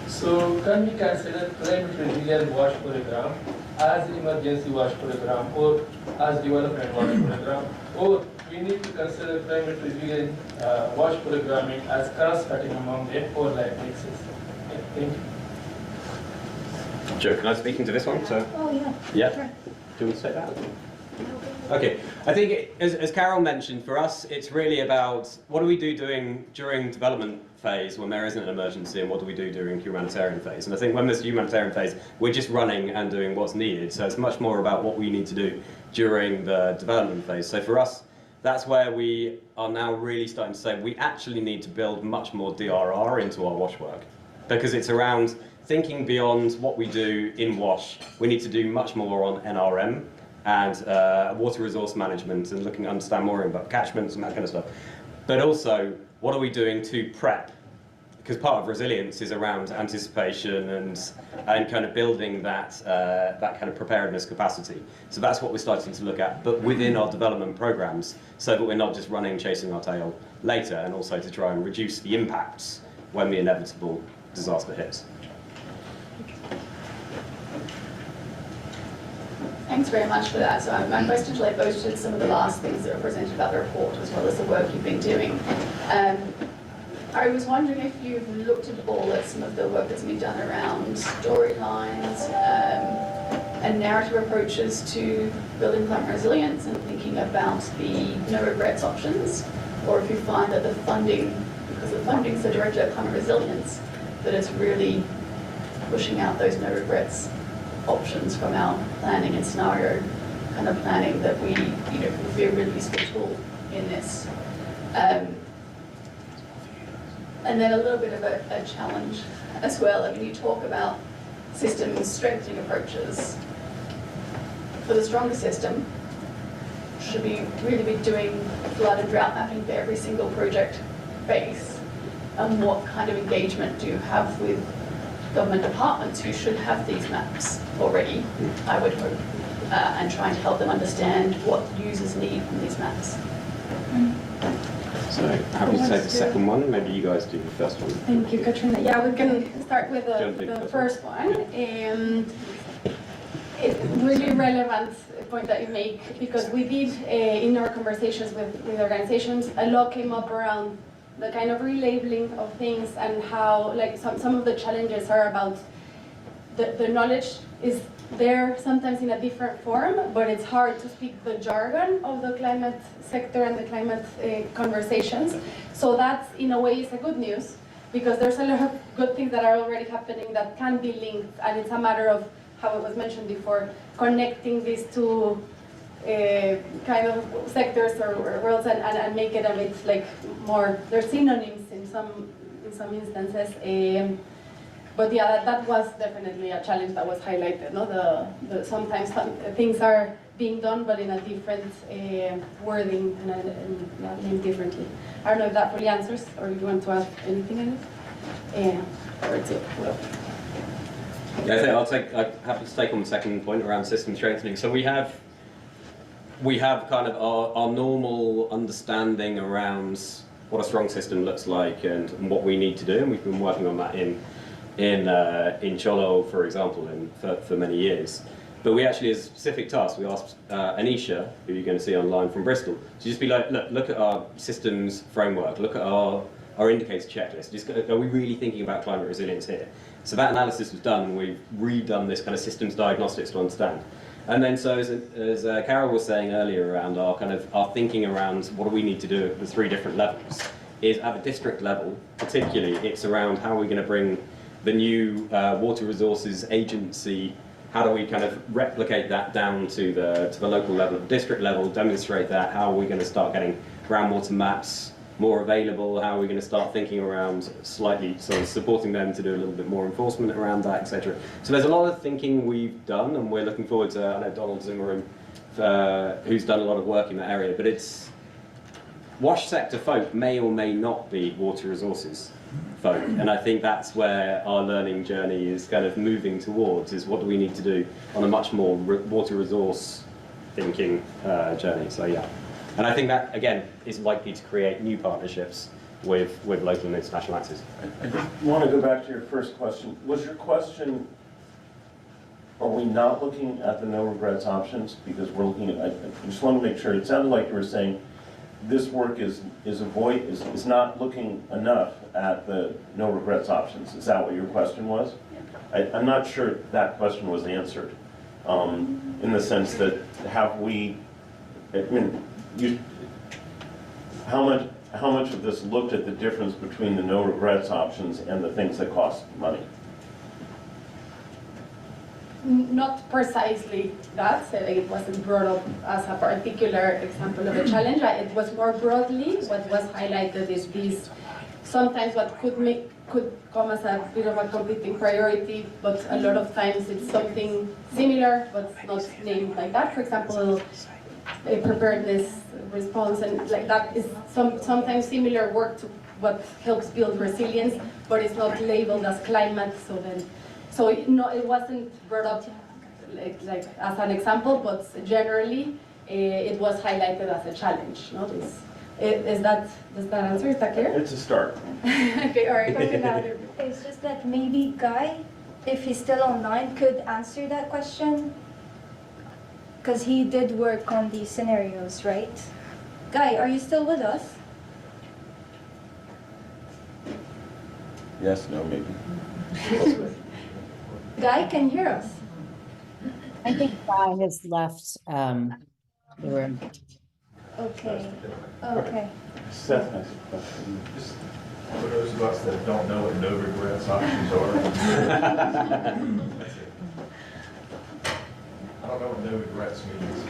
So, can we consider climate resilient watch program as emergency watch program or as development watch program, or we need to consider climate resilient watch programming as cross-cutting among them or like mixes? Thank you. Joe, can I speak into this one? So, Oh, yeah. yeah. Sure. Do you want to say that? Okay, I think as Carol mentioned, for us it's really about what do we do doing during development phase when there isn't an emergency, and what do we do during humanitarian phase. And I think when there's humanitarian phase, we're just running and doing what's needed. So it's much more about what we need to do during the development phase. So for us, that's where we are now really starting to say we actually need to build much more DRR into our WASH work, because it's around thinking beyond what we do in WASH, we need to do much more on NRM and water resource management and looking to understand more about catchments and that kind of stuff. But also, what are we doing to prep? Because part of resilience is around anticipation and kind of building that that kind of preparedness capacity. So that's what we're starting to look at, but within our development programs, so that we're not just running chasing our tail later, and also to try and reduce the impacts when the inevitable disaster hits. Thanks very much for that. So my question relates both to some of the last things that were presented about the report as well as the work you've been doing. I was wondering if you've looked at all at some of the work that's been done around storylines and narrative approaches to building climate resilience and thinking about the no regrets options, or if you find that the funding, because the funding's so directed at climate resilience, that it's really pushing out those no regrets options from our planning and scenario kind of planning that we, would be a really useful tool in this. And then a little bit of a challenge as well. I mean, you talk about system strengthening approaches. For the stronger system, should we really be doing flood and drought mapping for every single project base? And what kind of engagement do you have with government departments who should have these maps already, I would hope, and trying to help them understand what users need from these maps? So happy to take the second one. Maybe you guys do the first one. Thank you, Katrina. Yeah, we can start with the first one. It's really relevant point that you make, because we did, in our conversations with organizations, a lot came up around the kind of relabeling of things and how, like, some of the challenges are about the knowledge is there sometimes in a different form, but it's hard to speak the jargon of the climate sector and the climate conversations. So that's, in a way, is a good news, because there's a lot of good things that are already happening that can be linked, and it's a matter of, how it was mentioned before, connecting these two kind of sectors or worlds and make it a bit like more, they're synonyms in some instances. But yeah, that was definitely a challenge that was highlighted. No, sometimes things are being done, but in a different wording and named differently. I don't know if that fully answers, or if you want to add anything in it. Or it's it. Well. Yeah, I think I'm happy to take on the second point around system strengthening. So we have kind of our normal understanding around what a strong system looks like and what we need to do, and we've been working on that in Cholo, for example, for many years. But we actually, as a specific task, we asked Anisha, who you're going to see online from Bristol, to just be like, look at our systems framework, look at our indicator checklist. Are we really thinking about climate resilience here? So that analysis was done, and we've redone this kind of systems diagnostics to understand. And then, so as Carol was saying earlier, around our thinking around what do we need to do at the three different levels, is at the district level, particularly, it's around how we're going to bring the new water resources agency. How do we kind of replicate that down to the local level, the district level, demonstrate that? How are we going to start getting groundwater maps more available? How are we going to start thinking around slightly sort of supporting them to do a little bit more enforcement around that, etc. So there's a lot of thinking we've done, and we're looking forward to, I know Donald's in the room, who's done a lot of work in that area, but it's WASH sector folk may or may not be water resources folk, and I think that's where our learning journey is kind of moving towards, is what do we need to do on a much more water resource thinking journey. So yeah. And I think that, again, is likely to create new partnerships with local and international actors. I just want to go back to your first question. Was your question, are we not looking at the no regrets options? Because we're looking at, I just want to make sure, it sounded like you were saying this work is not looking enough at the no regrets options. Is that what your question was? I'm not sure that question was answered, in the sense that have we, I mean, how much of this looked at the difference between the no regrets options and the things that cost money? Not precisely that, so it wasn't brought up as a particular example of a challenge. It was more broadly what was highlighted is this sometimes what could come as a bit of a competing priority, but a lot of times it's something similar but not named like that. For example, a preparedness response, and like that is sometimes similar work to what helps build resilience, but it's not labeled as climate. So it wasn't brought up like as an example, but generally it was highlighted as a challenge. No? Does that answer? Is that clear? It's a start. Okay, all right. It's just that maybe Guy, if he's still online, could answer that question. Because he did work on these scenarios, right? Guy, are you still with us? Yes, no, maybe. Guy, can you hear us? I think Guy has left the room. Okay. Okay. Seth has a question. Just for those of us that don't know what no regrets options are. I don't know what no regrets means.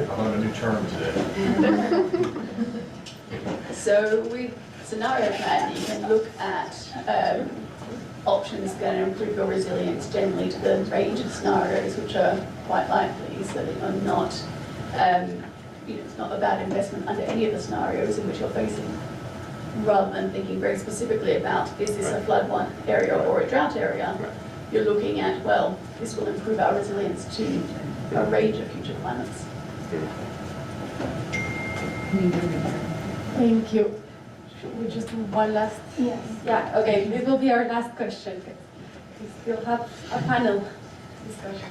I learned a new term today. So with scenario plan, you can look at options going to improve your resilience generally to the range of scenarios which are quite likely, so that you're not, it's not a bad investment under any of the scenarios in which you're facing, rather than thinking very specifically about, is this a flood one area or a drought area? You're looking at, well, this will improve our resilience to a range of future climates. Thank you. Should we just do one last? Yes. Yeah, okay, this will be our last question. We still have a panel discussion.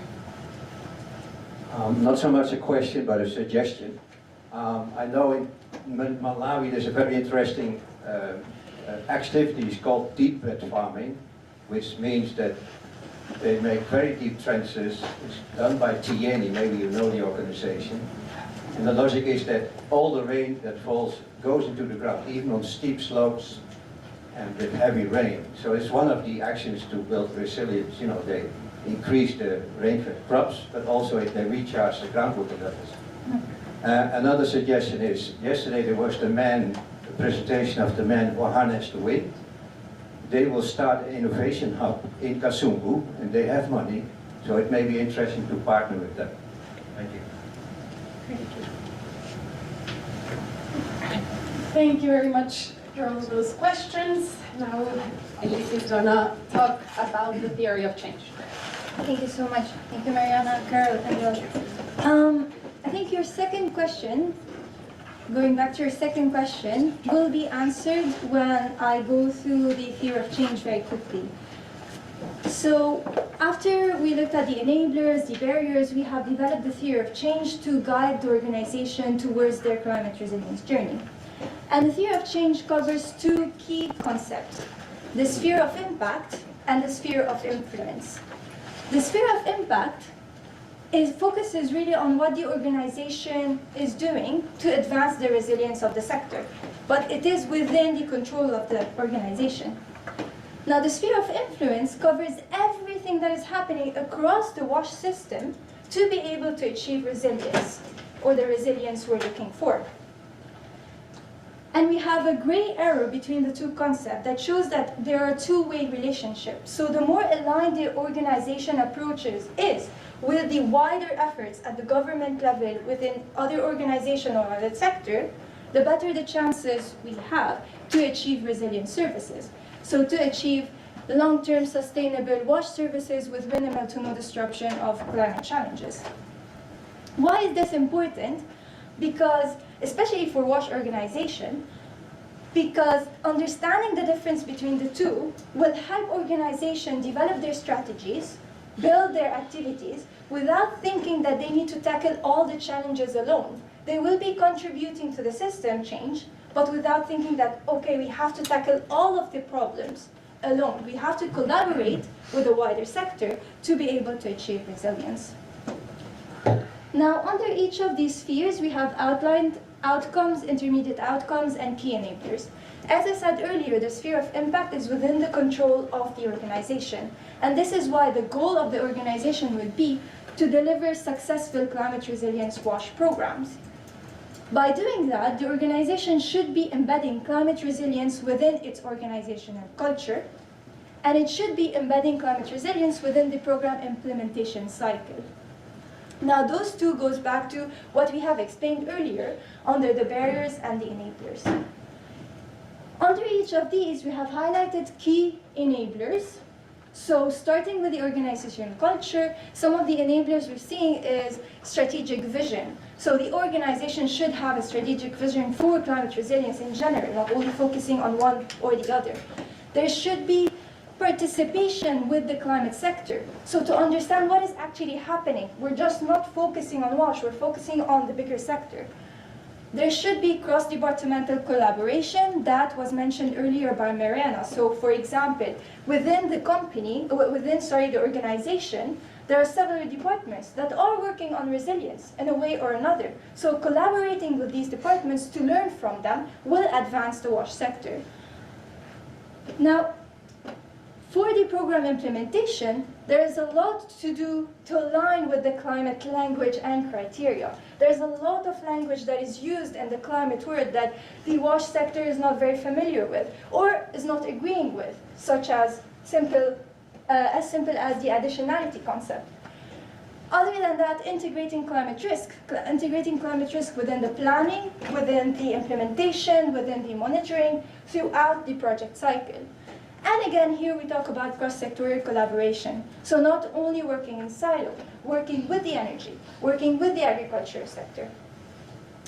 Not so much a question, but a suggestion. I know in Malawi there's a very interesting activity called deep bed farming, which means that they make very deep trenches. It's done by Tieni, maybe you know the organization. And the logic is that all the rain that falls goes into the ground, even on steep slopes and with heavy rain. So it's one of the actions to build resilience. They increase the rainfall crops, but also they recharge the groundwater levels. Another suggestion is, yesterday there was the presentation of the men who harness the wind. They will start an innovation hub in Kasumbu, and they have money, so it may be interesting to partner with them. Thank you. Thank you very much for all those questions. Now, Elise is gonna talk about the theory of change. Thank you so much. Thank you, Mariana, Carol, and Will. I think your second question, going back to your second question, will be answered when I go through the theory of change very quickly. So after we looked at the enablers, the barriers, we have developed the theory of change to guide the organization towards their climate resilience journey. And the theory of change covers two key concepts: the sphere of impact and the sphere of influence. The sphere of impact focuses really on what the organization is doing to advance the resilience of the sector, but it is within the control of the organization. Now, the sphere of influence covers everything that is happening across the WASH system to be able to achieve resilience, or the resilience we're looking for. And we have a gray area between the two concepts that shows that there are two-way relationships. So the more aligned the organization approaches is with the wider efforts at the government level within other organizations or other sector, the better the chances we have to achieve resilient services. So to achieve long-term sustainable WASH services with minimal to no disruption of climate challenges. Why is this important? Because, especially for WASH organization, because understanding the difference between the two will help organizations develop their strategies, build their activities, without thinking that they need to tackle all the challenges alone. They will be contributing to the system change, but without thinking that, okay, we have to tackle all of the problems alone. We have to collaborate with the wider sector to be able to achieve resilience. Now, under each of these spheres, we have outlined outcomes, intermediate outcomes, and key enablers. As I said earlier, the sphere of impact is within the control of the organization. And this is why the goal of the organization would be to deliver successful climate resilience WASH programs. By doing that, the organization should be embedding climate resilience within its organizational culture, and it should be embedding climate resilience within the program implementation cycle. Now, those two goes back to what we have explained earlier under the barriers and the enablers. Under each of these, we have highlighted key enablers. So starting with the organizational culture, some of the enablers we're seeing is strategic vision. So the organization should have a strategic vision for climate resilience in general, not only focusing on one or the other. There should be participation with the climate sector. So to understand what is actually happening, we're just not focusing on WASH, we're focusing on the bigger sector. There should be cross-departmental collaboration that was mentioned earlier by Mariana. So for example, within the company, the organization, there are several departments that are working on resilience in a way or another. So collaborating with these departments to learn from them will advance the WASH sector. Now, for the program implementation, there is a lot to do to align with the climate language and criteria. There's a lot of language that is used in the climate world that the WASH sector is not very familiar with or is not agreeing with, such as simple as the additionality concept. Other than that, integrating climate risk within the planning, within the implementation, within the monitoring, throughout the project cycle. And again, here we talk about cross-sectorial collaboration. So not only working in silo, working with the energy, working with the agriculture sector.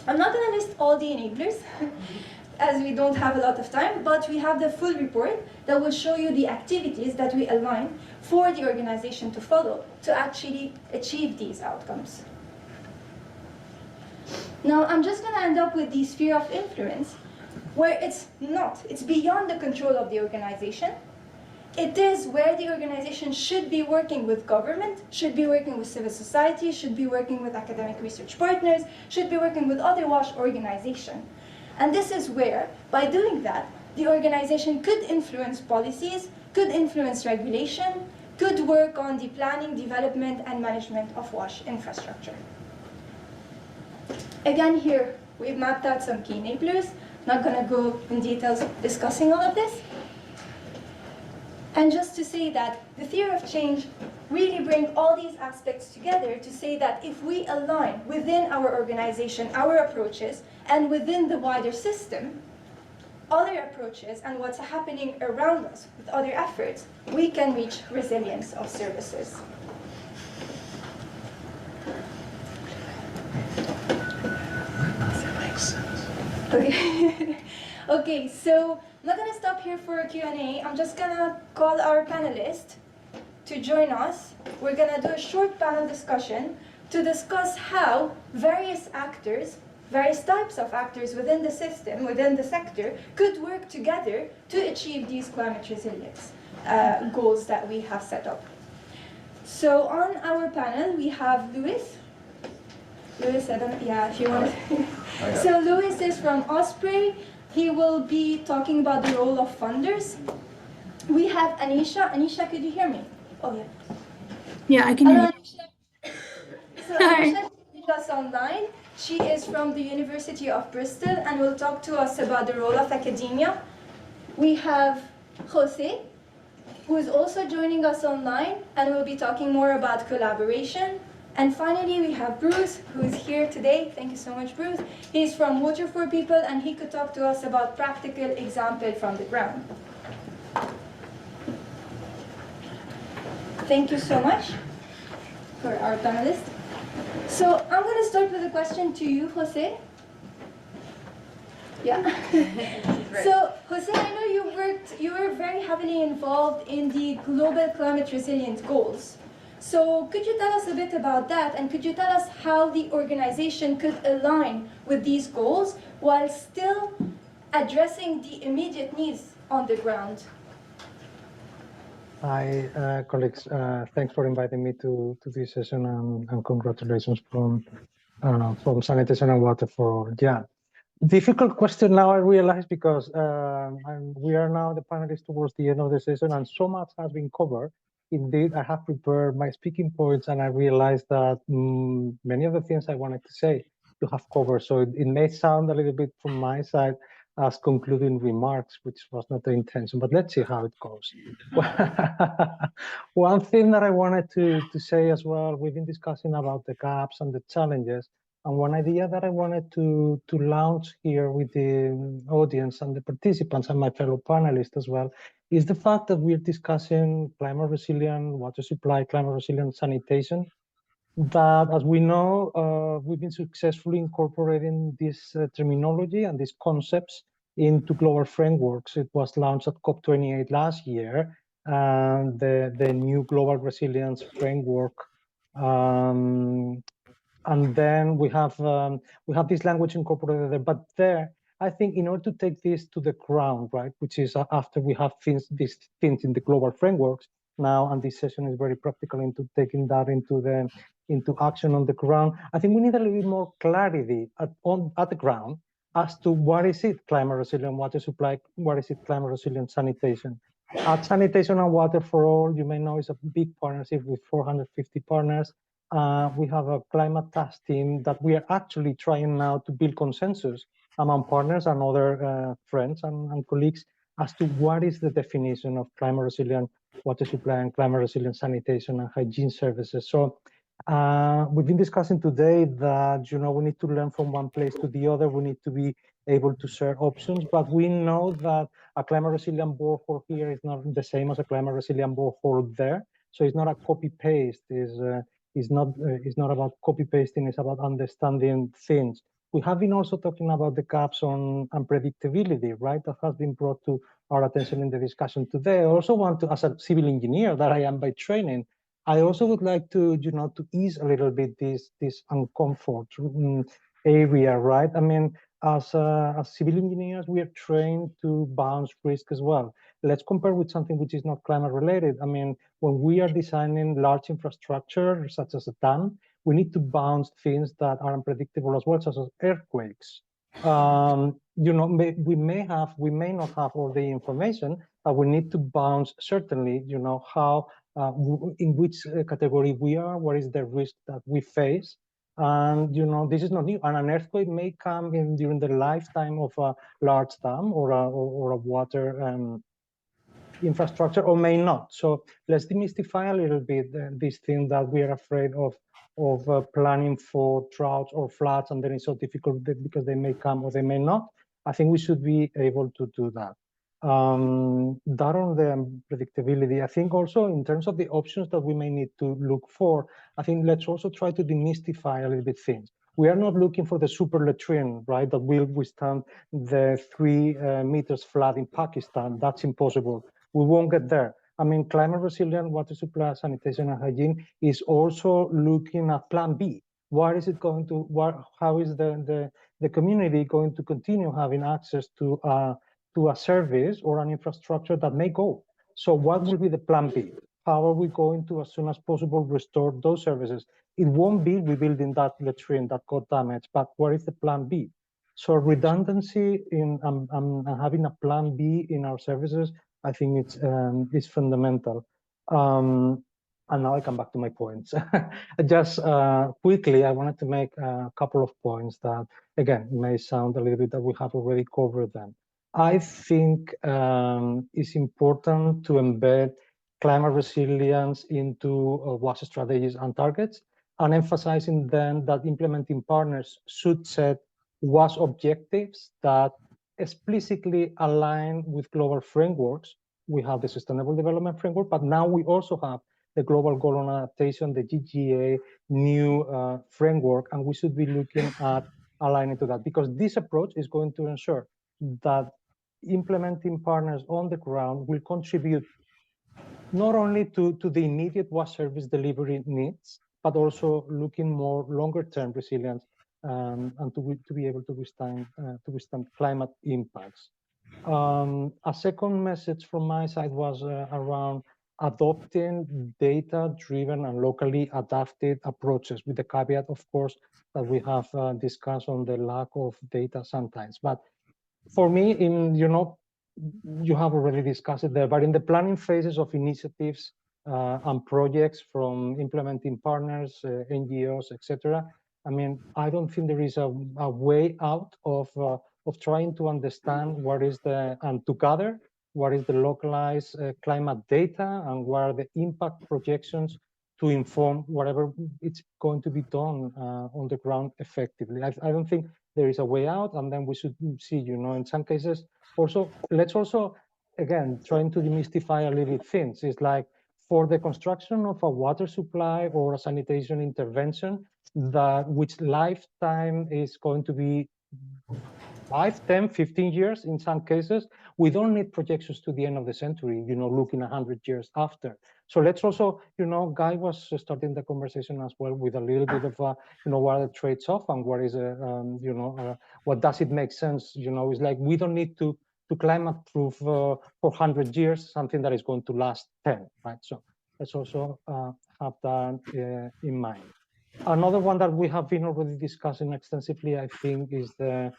I'm not going to list all the enablers, as we don't have a lot of time, but we have the full report that will show you the activities that we align for the organization to follow to actually achieve these outcomes. Now, I'm just going to end up with the sphere of influence, where it's beyond the control of the organization. It is where the organization should be working with government, should be working with civil society, should be working with academic research partners, should be working with other WASH organizations. And this is where, by doing that, the organization could influence policies, could influence regulation, could work on the planning, development, and management of WASH infrastructure. Again, here, we've mapped out some key enablers. Not going to go in details discussing all of this. And just to say that the theory of change really brings all these aspects together to say that if we align within our organization, our approaches, and within the wider system, other approaches and what's happening around us with other efforts, we can reach resilience of services. Okay. Okay, so I'm not going to stop here for a Q&A. I'm just going to call our panelists to join us. We're going to do a short panel discussion to discuss how various actors, various types of actors within the system, within the sector, could work together to achieve these climate resilience goals that we have set up. So on our panel, we have Louis. Louis, if you want to. So Louis is from Osprey. He will be talking about the role of funders. We have Anisha. Anisha, could you hear me? Oh, yeah. Yeah, I can hear you. Anisha. So Anisha is with us online. She is from the University of Bristol and will talk to us about the role of academia. We have Jose, who is also joining us online and will be talking more about collaboration. And finally, we have Bruce, who is here today. Thank you so much, Bruce. He's from Water for People, and he could talk to us about practical example from the ground. Thank you so much for our panelists. So I'm going to start with a question to you, Jose. Yeah. So, Jose, I know you were very heavily involved in the global climate resilience goals. So could you tell us a bit about that, and could you tell us how the organization could align with these goals while still addressing the immediate needs on the ground? Hi, colleagues. Thanks for inviting me to this session, and congratulations from Sanitation and Water for difficult question now, I realize, because we are now the panelists towards the end of the session, and so much has been covered. Indeed, I have prepared my speaking points, and I realized that many of the things I wanted to say have covered. So it may sound a little bit from my side as concluding remarks, which was not the intention, but let's see how it goes. One thing that I wanted to say as well, we've been discussing about the gaps and the challenges, and one idea that I wanted to launch here with the audience and the participants and my fellow panelists as well, is the fact that we're discussing climate resilient water supply, climate resilient sanitation, that, as we know, we've been successfully incorporating this terminology and these concepts into global frameworks. It was launched at COP28 last year, the new global resilience framework. And then we have this language incorporated there, but there, I think in order to take this to the ground, right, which is after we have these things in the global frameworks now, and this session is very practical into taking that into action on the ground. I think we need a little bit more clarity at the ground as to what is it climate resilient water supply, what is it climate resilient sanitation. At Sanitation and Water for All, you may know, is a big partnership with 450 partners. We have a climate task team that we are actually trying now to build consensus among partners and other friends and colleagues as to what is the definition of climate resilient water supply and climate resilient sanitation and hygiene services. So we've been discussing today that, we need to learn from one place to the other. We need to be able to share options, but we know that a climate resilient borehole here is not the same as a climate resilient borehole there. So it's not a copy paste. It's not about copy pasting. It's about understanding things. We have been also talking about the gaps on unpredictability, right? That has been brought to our attention in the discussion today. I also want to, as a civil engineer that I am by training, I also would like to, to ease a little bit this uncomfort area, right? I mean, as civil engineers, we are trained to bounce risk as well. Let's compare with something which is not climate related. I mean, when we are designing large infrastructure, such as a dam, we need to bounce things that are unpredictable as well, such as earthquakes. We may not have all the information, but we need to bounce certainly, how, in which category we are, what is the risk that we face. And, this is not new. And an earthquake may come in during the lifetime of a large dam or a water infrastructure, or may not. So let's demystify a little bit this thing that we are afraid of planning for droughts or floods, and then it's so difficult because they may come or they may not. I think we should be able to do that. That on the predictability. I think also in terms of the options that we may need to look for, I think let's also try to demystify a little bit things. We are not looking for the super latrine, right, that will withstand the 3 meters flood in Pakistan. That's impossible. We won't get there. I mean, climate resilient water supply, sanitation, and hygiene is also looking at Plan B. What is it going to? How is the community going to continue having access to a service or an infrastructure that may go? So, what will be the Plan B? How are we going to, as soon as possible, restore those services? It won't be rebuilding that latrine that got damaged, but what is the Plan B? So, redundancy in having a Plan B in our services, I think it's fundamental. And now I come back to my points. Just quickly, I wanted to make a couple of points that, again, may sound a little bit that we have already covered them. I think it's important to embed climate resilience into water strategies and targets, and emphasizing then that implementing partners should set WAS objectives that explicitly align with global frameworks. We have the Sustainable Development Framework, but now we also have the Global Goal on Adaptation, the GGA new framework, and we should be looking at aligning to that, because this approach is going to ensure that implementing partners on the ground will contribute not only to the immediate WAS service delivery needs, but also looking more longer-term resilience and to be able to withstand climate impacts. A second message from my side was around adopting data-driven and locally adapted approaches, with the caveat, of course, that we have discussed on the lack of data sometimes. But for me, you have already discussed it there, but in the planning phases of initiatives and projects from implementing partners, NGOs, etc., I mean, I don't think there is a way out of trying to understand what is and to gather what is the localized climate data and what are the impact projections to inform whatever it's going to be done on the ground effectively. I don't think there is a way out, and then we should see, in some cases, let's also, again, trying to demystify a little bit things. It's like for the construction of a water supply or a sanitation intervention, which lifetime is going to be 5, 10, 15 years in some cases. We don't need projections to the end of the century, looking 100 years after. So let's also, Guy was starting the conversation as well with a little bit of, what are the trades-off and what is, what does it make sense? It's like we don't need to climate-proof for 100 years, something that is going to last 10, right? So let's also have that in mind. Another one that we have been already discussing extensively, I think, is the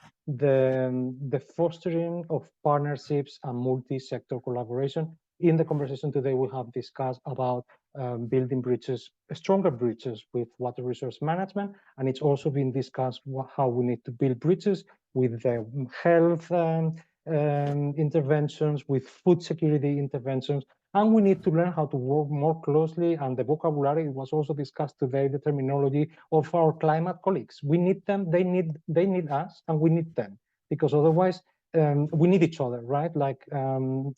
fostering of partnerships and multi-sector collaboration. In the conversation today, we have discussed about building bridges, stronger bridges with water resource management, and it's also been discussed how we need to build bridges with the health interventions, with food security interventions, and we need to learn how to work more closely. And the vocabulary was also discussed today, the terminology of our climate colleagues. We need them, they need us, and we need them, because otherwise we need each other, right? Like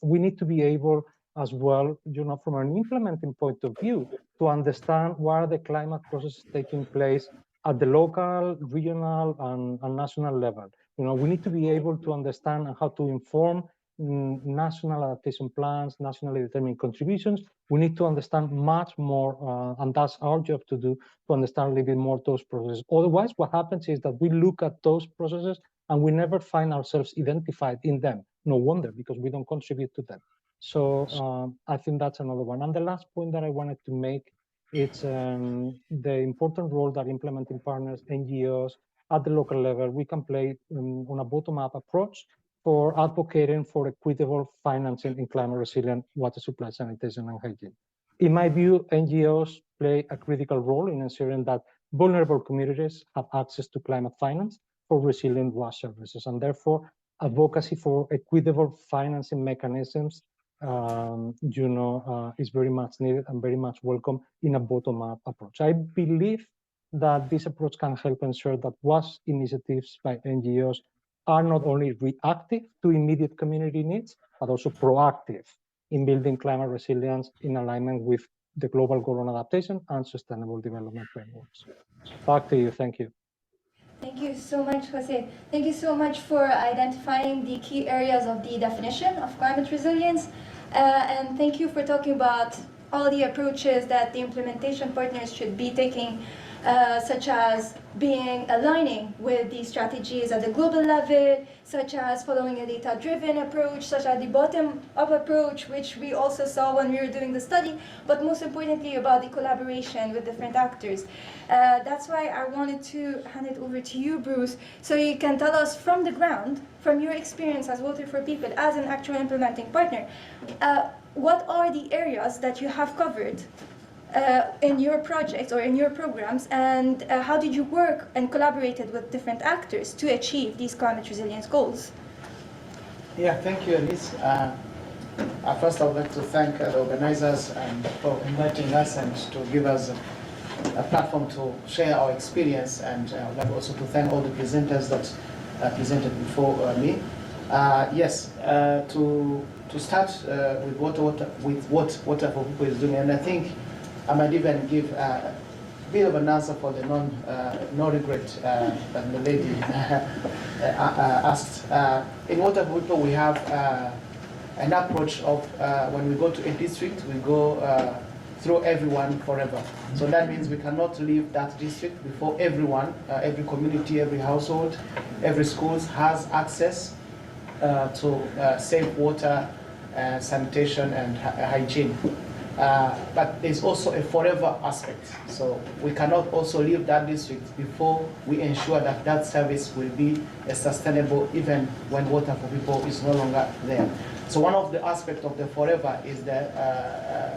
we need to be able as well, from an implementing point of view, to understand what are the climate processes taking place at the local, regional, and national level. We need to be able to understand how to inform national adaptation plans, nationally determined contributions. We need to understand much more, and that's our job to do, to understand a little bit more those processes. Otherwise, what happens is that we look at those processes and we never find ourselves identified in them. No wonder, because we don't contribute to them. So I think that's another one. And the last point that I wanted to make, it's the important role that implementing partners, NGOs, at the local level, we can play on a bottom-up approach for advocating for equitable financing in climate resilient water supply, sanitation, and hygiene. In my view, NGOs play a critical role in ensuring that vulnerable communities have access to climate finance for resilient water services, and therefore advocacy for equitable financing mechanisms is very much needed and very much welcome in a bottom-up approach. I believe that this approach can help ensure that WASH initiatives by NGOs are not only reactive to immediate community needs, but also proactive in building climate resilience in alignment with the global goal on adaptation and sustainable development frameworks. Back to you. Thank you. Thank you so much, Jose. Thank you so much for identifying the key areas of the definition of climate resilience. And thank you for talking about all the approaches that the implementation partners should be taking, such as aligning with the strategies at the global level, such as following a data-driven approach, such as the bottom-up approach, which we also saw when we were doing the study, but most importantly about the collaboration with different actors. That's why I wanted to hand it over to you, Bruce, so you can tell us from the ground, from your experience as Water for People, as an actual implementing partner, what are the areas that you have covered in your projects or in your programs, and how did you work and collaborated with different actors to achieve these climate resilience goals? Yeah, thank you, Elise. First, I would like to thank the organizers for inviting us and to give us a platform to share our experience, and I would like also to thank all the presenters that presented before me. Yes, to start with what Water for People is doing, and I think I might even give a bit of an answer for the no regret that the lady asked. In Water for People, we have an approach of when we go to a district, we go through everyone forever. So that means we cannot leave that district before everyone, every community, every household, every school has access to safe water, sanitation, and hygiene. But there's also a forever aspect. So we cannot also leave that district before we ensure that that service will be sustainable even when water for people is no longer there. So one of the aspects of the forever is the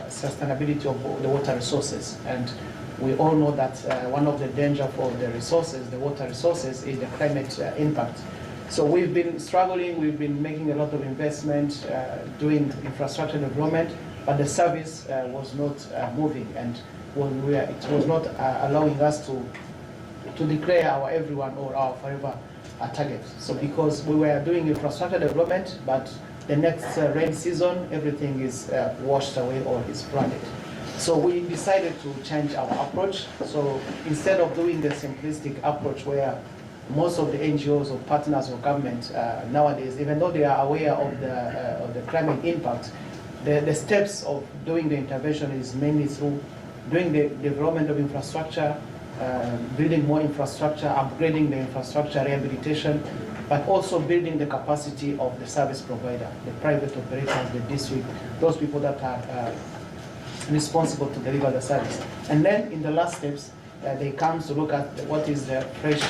sustainability of the water resources. And we all know that one of the dangers for the resources, the water resources, is the climate impact. So we've been struggling, we've been making a lot of investment, doing infrastructure development, but the service was not moving, and it was not allowing us to declare our everyone or our forever target. So because we were doing infrastructure development, but the next rain season, everything is washed away or is flooded. So we decided to change our approach. So instead of doing the simplistic approach where most of the NGOs or partners of government nowadays, even though they are aware of the climate impact, the steps of doing the intervention is mainly through doing the development of infrastructure, building more infrastructure, upgrading the infrastructure, rehabilitation, but also building the capacity of the service provider, the private operators, the district, those people that are responsible to deliver the service. And then in the last steps, they come to look at what is the fresh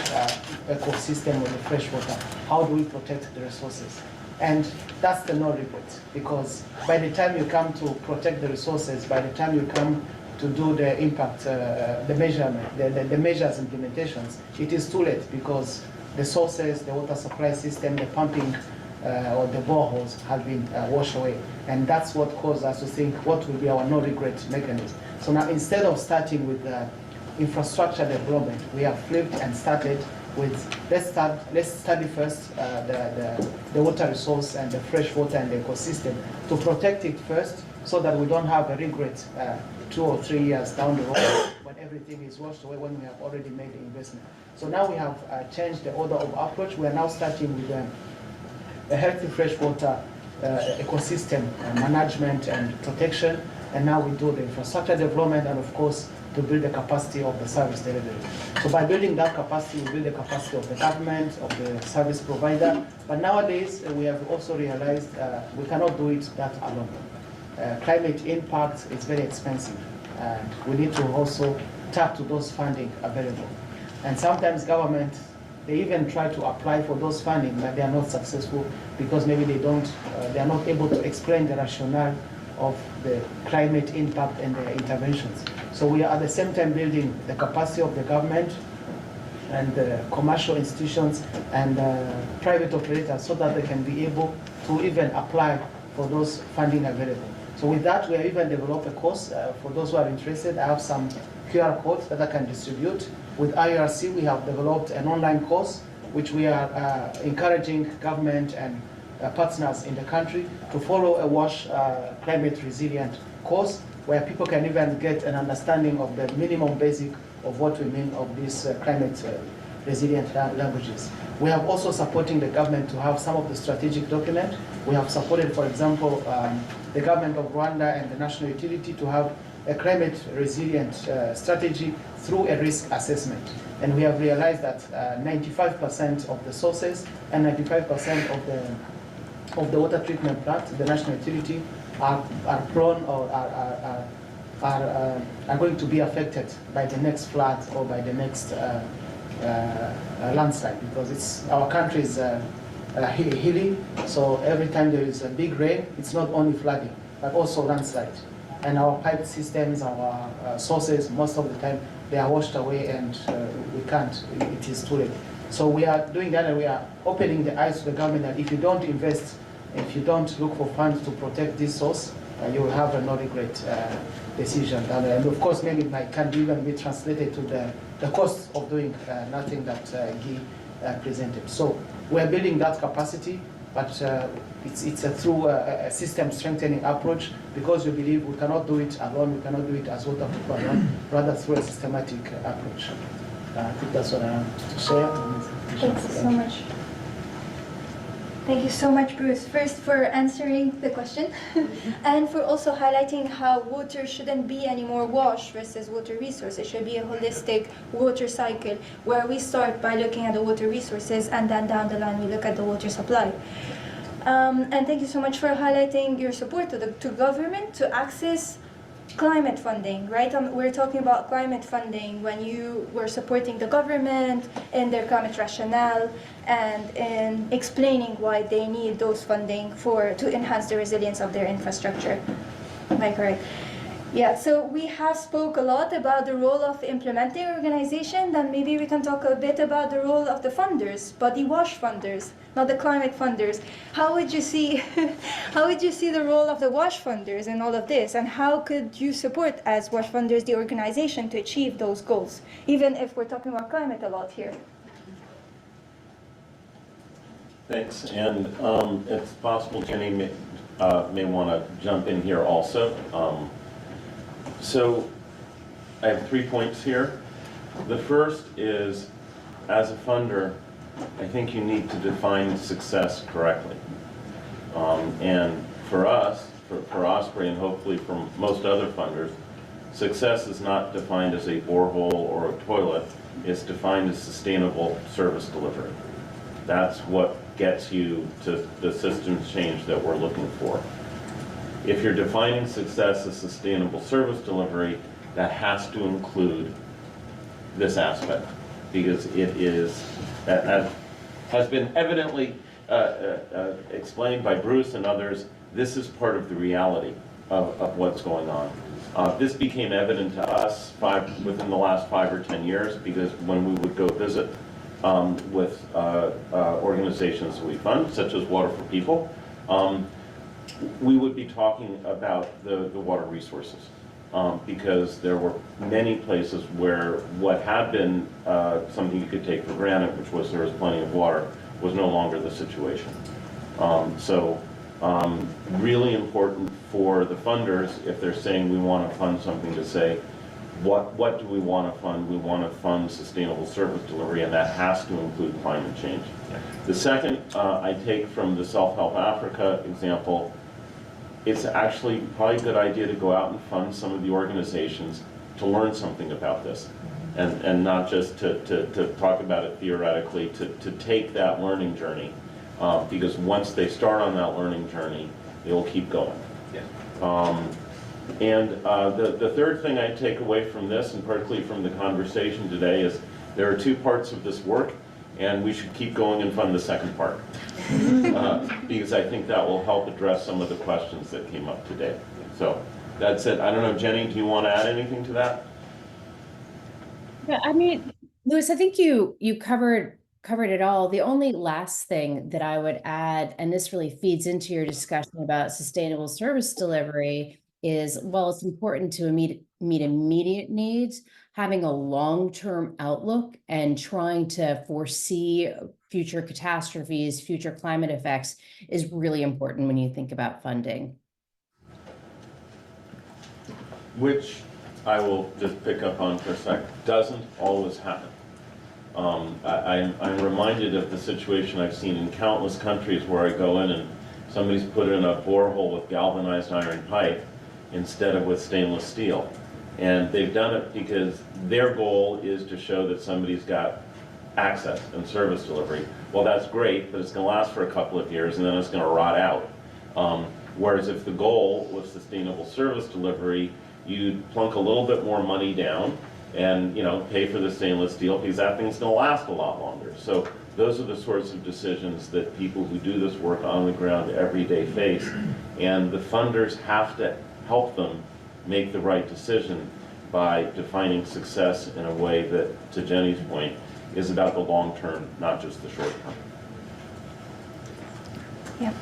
ecosystem of the fresh water. How do we protect the resources? And that's the no regret, because by the time you come to protect the resources, by the time you come to do the impact, the measurement, the measures implementations, it is too late, because the sources, the water supply system, the pumping, or the boreholes have been washed away. And that's what caused us to think, what will be our no regret mechanism? So now, instead of starting with infrastructure development, we have flipped and started with, let's study first the water resource and the fresh water and the ecosystem, to protect it first, so that we don't have a regret 2 or 3 years down the road when everything is washed away, when we have already made the investment. So now we have changed the order of approach. We are now starting with a healthy freshwater ecosystem management and protection, and now we do the infrastructure development, and of course to build the capacity of the service delivery. So by building that capacity, we build the capacity of the government, of the service provider. But nowadays, we have also realized we cannot do it that alone. Climate impact is very expensive, and we need to also tap to those funding available. And sometimes government, they even try to apply for those funding, but they are not successful, because maybe they are not able to explain the rationale of the climate impact and the interventions. So we are at the same time building the capacity of the government and the commercial institutions and private operators, so that they can be able to even apply for those funding available. So with that, we have even developed a course for those who are interested. I have some QR codes that I can distribute. With IRC, we have developed an online course, which we are encouraging government and partners in the country to follow a WASH climate resilient course, where people can even get an understanding of the minimum basic of what we mean of these climate resilient languages. We have also supporting the government to have some of the strategic document. We have supported, for example, the government of Rwanda and the national utility to have a climate resilient strategy through a risk assessment. And we have realized that 95% of the sources and 95% of the water treatment plant, the national utility, are prone or are going to be affected by the next flood or by the next landslide, because our country is hilly, so every time there is a big rain, it's not only flooding, but also landslide. And our pipe systems, our sources, most of the time, they are washed away, and we can't, it is too late. So we are doing that, and we are opening the eyes to the government that if you don't invest, if you don't look for funds to protect this source, you will have a no regret decision. And of course, maybe it can even be translated to the cost of doing nothing that Guy presented. So we're building that capacity, but it's through a system strengthening approach, because we believe we cannot do it alone, we cannot do it as water people alone, rather through a systematic approach. I think that's what I have to share. Thank you so much. Thank you so much, Bruce, first for answering the question and for also highlighting how water shouldn't be any more wash versus water resource. It should be a holistic water cycle where we start by looking at the water resources, and then down the line we look at the water supply. And thank you so much for highlighting your support to government to access climate funding, right? We're talking about climate funding when you were supporting the government in their climate rationale and in explaining why they need those funding to enhance the resilience of their infrastructure. Am I correct? Yeah, so we have spoke a lot about the role of the implementing organization, then maybe we can talk a bit about the role of the funders, but the WASH funders, not the climate funders. How would you see the role of the WASH funders in all of this, and how could you support as WASH funders the organization to achieve those goals, even if we're talking about climate a lot here? Thanks, and it's possible Jenny may want to jump in here also. So I have 3 points here. The first is, as a funder, I think you need to define success correctly. And for us, for Osprey, and hopefully for most other funders, success is not defined as a borehole or a toilet. It's defined as sustainable service delivery. That's what gets you to the systems change that we're looking for. If you're defining success as sustainable service delivery, that has to include this aspect, because it is, as has been evidently explained by Bruce and others, this is part of the reality of what's going on. This became evident to us within the last 5 or 10 years, because when we would go visit with organizations we fund, such as Water for People, we would be talking about the water resources, because there were many places where what had been something you could take for granted, which was there was plenty of water, was no longer the situation. Really important for the funders, if they're saying we want to fund something, to say, what do we want to fund? We want to fund sustainable service delivery, and that has to include climate change. The second I take from the Self-Help Africa example. It's actually probably a good idea to go out and fund some of the organizations to learn something about this, and not just to talk about it theoretically, to take that learning journey, because once they start on that learning journey, they will keep going. Yeah. The third thing I take away from this, and particularly from the conversation today, is there are 2 parts of this work, and we should keep going and fund the second part. Because I think that will help address some of the questions that came up today. So that's it. I don't know, Jenny, do you want to add anything to that? Yeah, I mean, Louis, I think you covered it all. The only last thing that I would add, and this really feeds into your discussion about sustainable service delivery, is, while it's important to meet immediate needs, having a long-term outlook and trying to foresee future catastrophes, future climate effects is really important when you think about funding. Which I will just pick up on for a sec, doesn't always happen. I'm reminded of the situation I've seen in countless countries where I go in and somebody's put in a borehole with galvanized iron pipe instead of with stainless steel. And they've done it because their goal is to show that somebody's got access and service delivery. Well, that's great, but it's going to last for a couple of years and then it's going to rot out. Whereas if the goal was sustainable service delivery, you'd plunk a little bit more money down and pay for the stainless steel, because that thing's going to last a lot longer. So those are the sorts of decisions that people who do this work on the ground every day face, and the funders have to help them make the right decision by defining success in a way that, to Jenny's point, is about the long term, not just the short term. Yeah.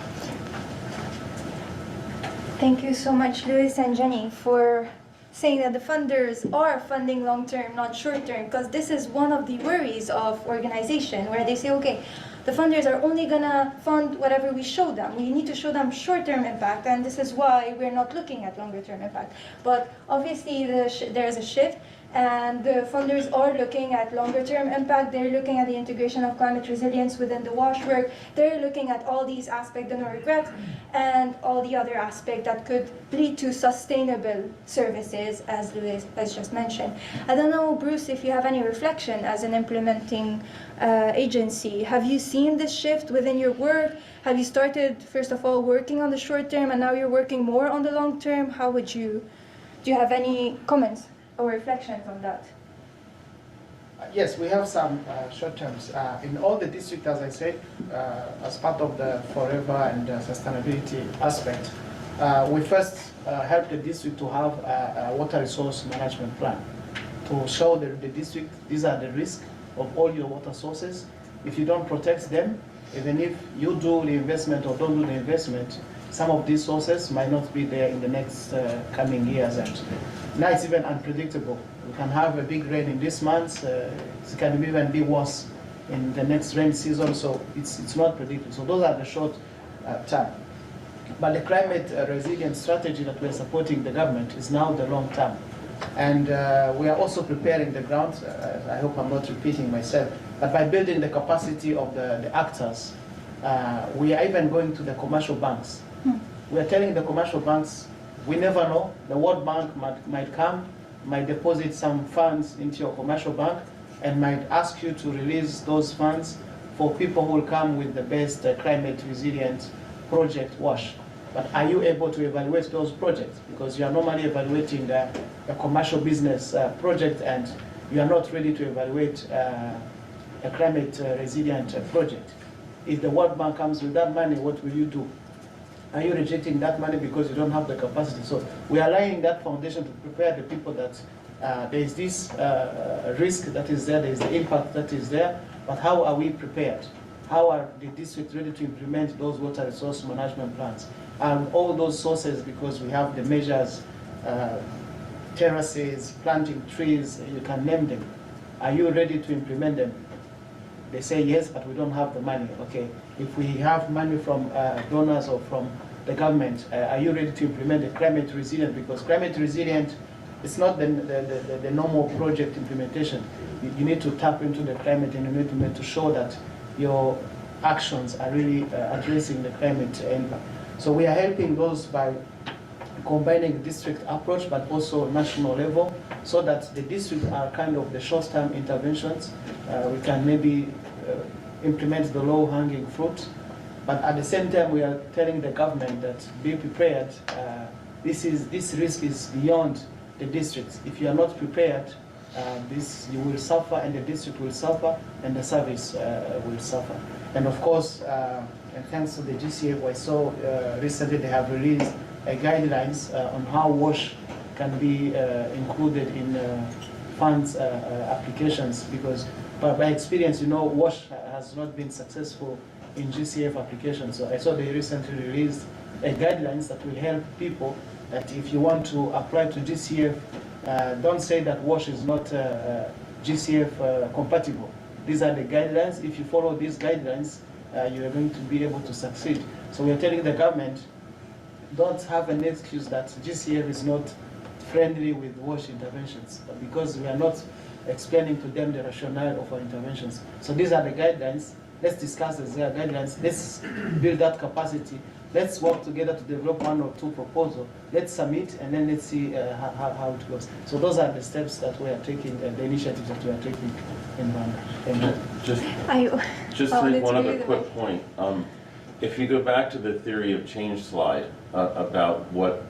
Thank you so much, Louis and Jenny, for saying that the funders are funding long-term, not short-term, because this is one of the worries of organization, where they say, okay, the funders are only gonna fund whatever we show them. We need to show them short-term impact, and this is why we're not looking at longer-term impact. But obviously there is a shift, and the funders are looking at longer-term impact. They're looking at the integration of climate resilience within the WASH work. They're looking at all these aspects, the no regrets, and all the other aspects that could lead to sustainable services, as Louis has just mentioned. I don't know, Bruce, if you have any reflection as an implementing agency. Have you seen this shift within your work? Have you started, first of all, working on the short term, and now you're working more on the long term? How would you Do you have any comments or reflections on that? Yes, we have some short terms. In all the districts, as I said, as part of the forever and sustainability aspect, we first help the district to have a water resource management plan to show the district these are the risks of all your water sources. If you don't protect them, even if you do the investment or don't do the investment, some of these sources might not be there in the next coming years. And now it's even unpredictable. We can have a big rain in this month. It can even be worse in the next rain season. So it's not predictable. So those are the short term. But the climate resilient strategy that we're supporting the government is now the long term. And we are also preparing the ground. I hope I'm not repeating myself. But by building the capacity of the actors, we are even going to the commercial banks. We are telling the commercial banks, we never know. The World Bank might come, might deposit some funds into your commercial bank, and might ask you to release those funds for people who will come with the best climate resilient project WASH. But are you able to evaluate those projects? Because you are normally evaluating a commercial business project, and you are not ready to evaluate a climate resilient project. If the World Bank comes with that money, what will you do? Are you rejecting that money because you don't have the capacity? So we are laying that foundation to prepare the people that there is this risk that is there is the impact that is there, but how are we prepared? How are the districts ready to implement those water resource management plans? And all those sources, because we have the measures, terraces, planting trees, you can name them. Are you ready to implement them? They say yes, but we don't have the money. Okay, if we have money from donors or from the government, are you ready to implement the climate resilient? Because climate resilient, it's not the normal project implementation. You need to tap into the climate, and you need to show that your actions are really addressing the climate impact. So we are helping those by combining district approach, but also national level, so that the districts are kind of the short-term interventions. We can maybe implement the low-hanging fruit, but at the same time, we are telling the government that be prepared. This risk is beyond the districts. If you are not prepared, you will suffer, and the district will suffer, and the service will suffer. And of course, and thanks to the GCF, I saw recently they have released guidelines on how WASH can be included in funds applications, because by experience, WASH has not been successful in GCF applications. So I saw they recently released guidelines that will help people that if you want to apply to GCF, don't say that WASH is not GCF compatible. These are the guidelines. If you follow these guidelines, you are going to be able to succeed. So we are telling the government, don't have an excuse that GCF is not friendly with WASH interventions, but because we are not explaining to them the rationale of our interventions. So these are the guidelines. Let's discuss the guidelines. Let's build that capacity. Let's work together to develop 1 or 2 proposals. Let's submit, and then let's see how it goes. So those are the steps that we are taking, the initiatives that we are taking in Rwanda. Just to make one other quick point. If you go back to the theory of change slide about what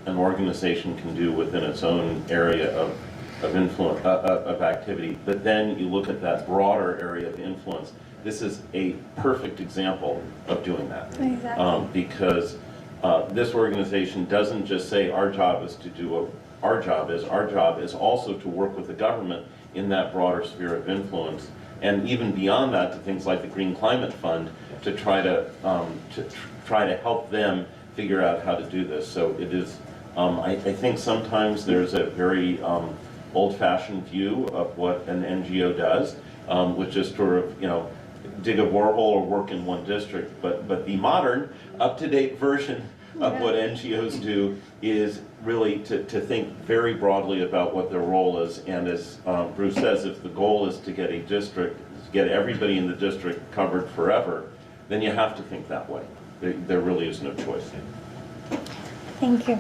an organization can do within its own area of influence, of activity, but then you look at that broader area of influence, this is a perfect example of doing that. Exactly. Because this organization doesn't just say our job is to do what our job is also to work with the government in that broader sphere of influence, and even beyond that to things like the Green Climate Fund to try to help them figure out how to do this. So it is, I think sometimes there's a very old-fashioned view of what an NGO does, which is sort of, dig a borehole or work in one district. But the modern, up-to-date version of what NGOs do is really to think very broadly about what their role is. And as Bruce says, if the goal is to get a district, get everybody in the district covered forever, then you have to think that way. There really is no choice. Thank you.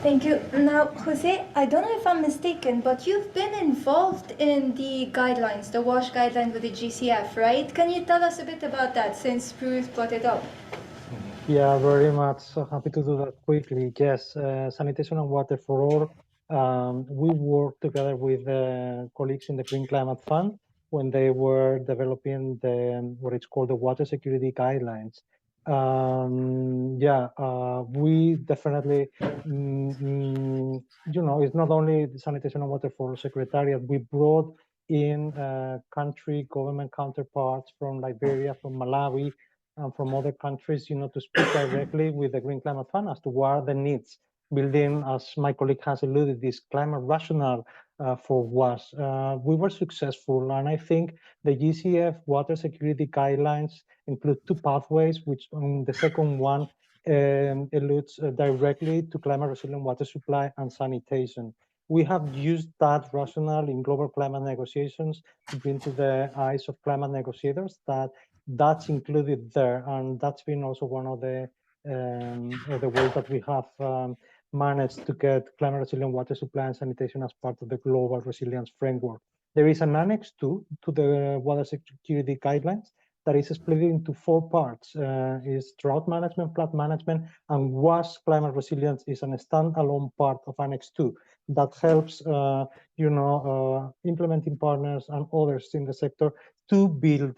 Thank you. Now, Jose, I don't know if I'm mistaken, but you've been involved in the guidelines, the WASH guidelines with the GCF, right? Can you tell us a bit about that, since Bruce brought it up? Yeah, very much. So happy to do that quickly. Yes, sanitation and water for all. We worked together with colleagues in the Green Climate Fund when they were developing the what it's called the water security guidelines. We definitely, it's not only the sanitation and water for all secretariat. We brought in country government counterparts from Liberia, from Malawi, and from other countries, to speak directly with the Green Climate Fund as to what are the needs, building, as my colleague has alluded, this climate rationale for WAS. We were successful, and I think the GCF water security guidelines include two pathways, which the second one alludes directly to climate resilient water supply and sanitation. We have used that rationale in global climate negotiations to bring to the eyes of climate negotiators that that's included there, and that's been also one of the ways that we have managed to get climate resilient water supply and sanitation as part of the global resilience framework. There is an annex to the water security guidelines that is split into four parts. Is drought management, flood management, and WAS climate resilience is a standalone part of Annex 2 that helps implementing partners and others in the sector to build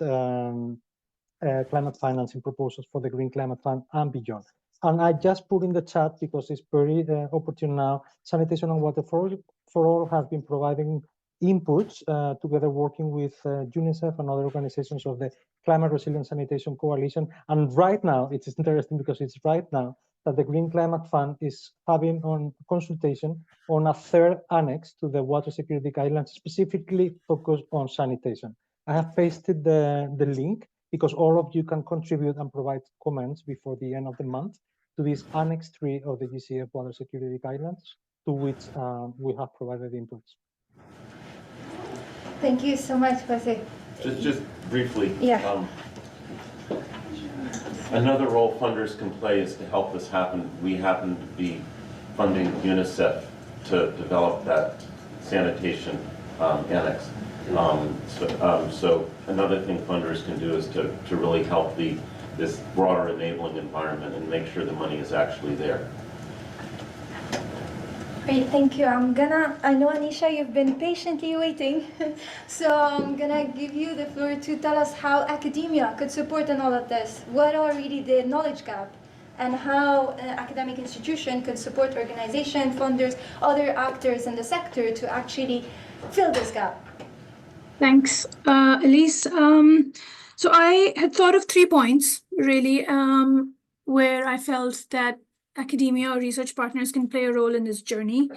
climate financing proposals for the Green Climate Fund and beyond. And I just put in the chat, because it's very opportune now, Sanitation and Water for All has been providing inputs together working with UNICEF and other organizations of the Climate Resilient Sanitation Coalition. And right now, it's interesting because it's right now that the Green Climate Fund is having on consultation on a third annex to the water security guidelines, specifically focused on sanitation. I have pasted the link because all of you can contribute and provide comments before the end of the month to this Annex 3 of the GCF Water Security Guidelines, to which we have provided inputs. Thank you so much, Jose. Just briefly. Yeah. Another role funders can play is to help this happen. We happen to be funding UNICEF to develop that sanitation annex. So another thing funders can do is to really help this broader enabling environment and make sure the money is actually there. Great, thank you. I know, Anisha, you've been patiently waiting. So I'm gonna give you the floor to tell us how academia could support in all of this. What are really the knowledge gap, and how an academic institution could support organization, funders, other actors in the sector to actually fill this gap. Thanks, Elise. So I had thought of 3 points, really, where I felt that academia or research partners can play a role in this journey.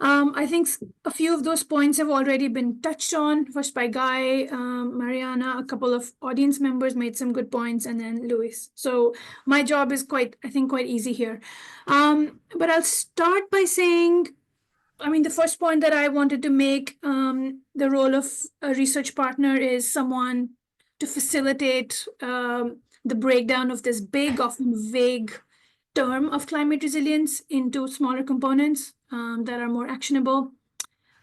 I think a few of those points have already been touched on, first by Guy, Mariana, a couple of audience members made some good points, and then Luis. So my job is quite easy here. But I'll start by saying, the first point that I wanted to make, the role of a research partner is someone to facilitate the breakdown of this big, often vague term of climate resilience into smaller components that are more actionable.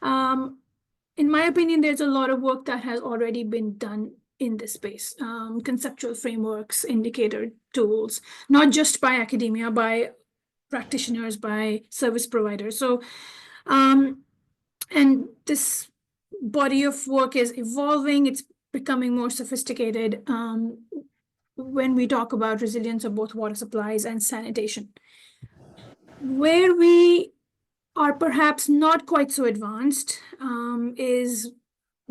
In my opinion, there's a lot of work that has already been done in this space, conceptual frameworks, indicator tools, not just by academia, by practitioners, by service providers. So, and this body of work is evolving, it's becoming more sophisticated when we talk about resilience of both water supplies and sanitation. Where we are perhaps not quite so advanced is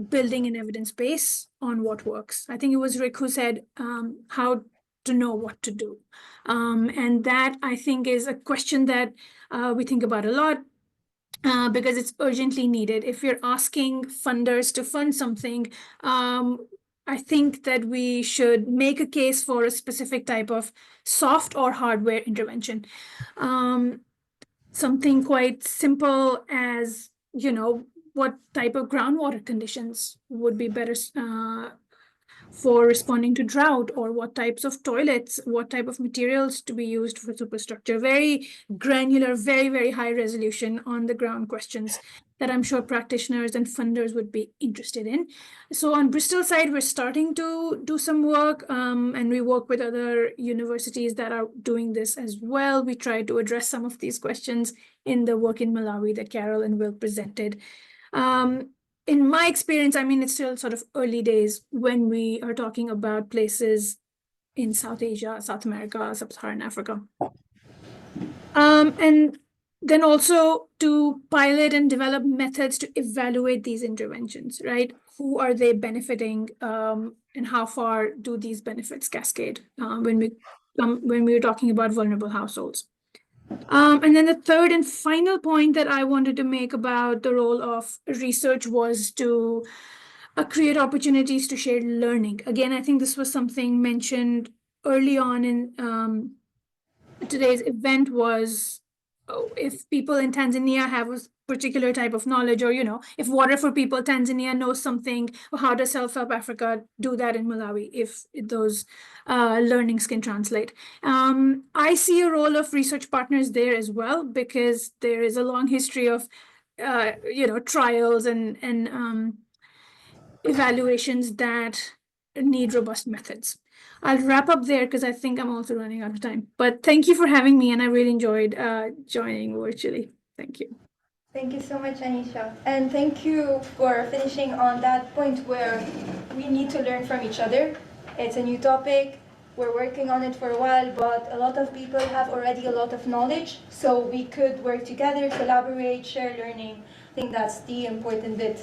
building an evidence base on what works. I think it was Rick who said how to know what to do. And that, I think, is a question that we think about a lot because it's urgently needed. If you're asking funders to fund something, I think that we should make a case for a specific type of soft or hardware intervention. Something quite simple as, what type of groundwater conditions would be better, for responding to drought, or what types of toilets, what type of materials to be used for superstructure. Very granular, very, very high resolution on the ground questions that I'm sure practitioners and funders would be interested in. So on Bristol side, we're starting to do some work, and we work with other universities that are doing this as well. We try to address some of these questions in the work in Malawi that Carol and Will presented. In my experience, I mean, it's still sort of early days when we are talking about places in South Asia, South America, Sub-Saharan Africa. And then also to pilot and develop methods to evaluate these interventions, right? Who are they benefiting, and how far do these benefits cascade when we're talking about vulnerable households? And then the third and final point that I wanted to make about the role of research was to create opportunities to share learning. Again, I think this was something mentioned early on in today's event was, if people in Tanzania have a particular type of knowledge, or, if Water for People Tanzania knows something, how does Self-Help Africa do that in Malawi, if those learnings can translate? I see a role of research partners there as well, because there is a long history of, trials and evaluations that need robust methods. I'll wrap up there because I think I'm also running out of time. But thank you for having me, and I really enjoyed joining virtually. Thank you. Thank you so much, Anisha. And thank you for finishing on that point where we need to learn from each other. It's a new topic. We're working on it for a while, but a lot of people have already a lot of knowledge. So we could work together, collaborate, share learning. I think that's the important bit.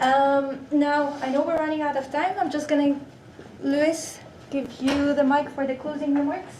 Now, I know we're running out of time. I'm just going to, Luis, give you the mic for the closing remarks.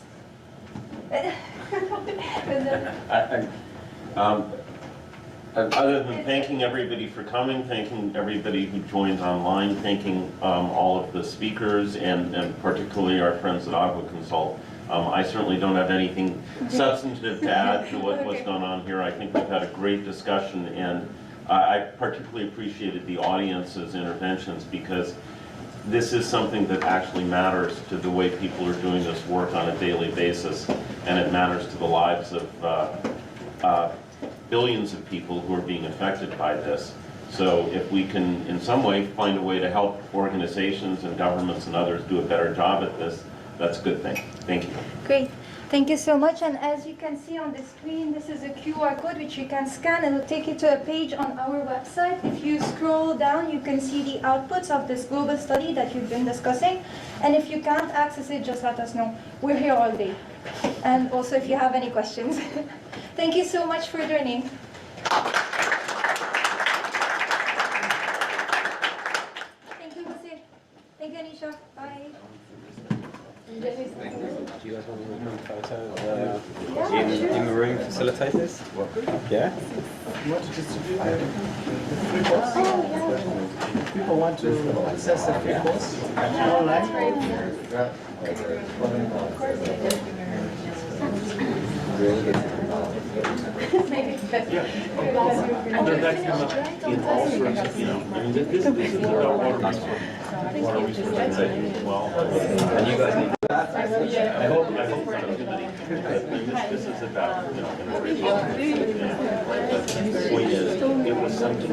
Other than thanking everybody for coming, thanking everybody who joined online, thanking all of the speakers, and particularly our friends at Aguaconsult. I certainly don't have anything substantive to add to what's gone on here. I think we've had a great discussion, and I particularly appreciated the audience's interventions, because this is something that actually matters to the way people are doing this work on a daily basis, and it matters to the lives of billions of people who are being affected by this. So if we can, in some way, find a way to help organizations and governments and others do a better job at this, that's a good thing. Thank you. Great. Thank you so much. And as you can see on the screen, this is a QR code which you can scan, and it'll take you to a page on our website. If you scroll down, you can see the outputs of this global study that you've been discussing. And if you can't access it, just let us know. We're here all day. And also if you have any questions. Thank you so much for joining. Thank you, Jose. Thank you, Anisha. Bye. Do you guys want to move a photo in the room, facilitate this? Yeah? You want to distribute the free course? If people want to access the free course online. In all sorts of, I mean, this is about water resource conservation as well. And you guys need that? I hope this is about, in a very positive way. The point is, it was something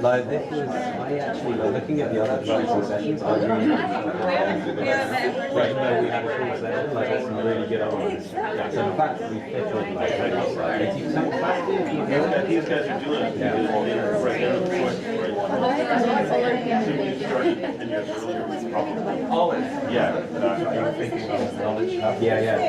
Like this was, I actually, looking at the other tracing sessions, I really right now we had a full session, like that's some really good arguments. So the fact that we scheduled like 80% capacity, these guys are doing it. Oh, yeah. yeah.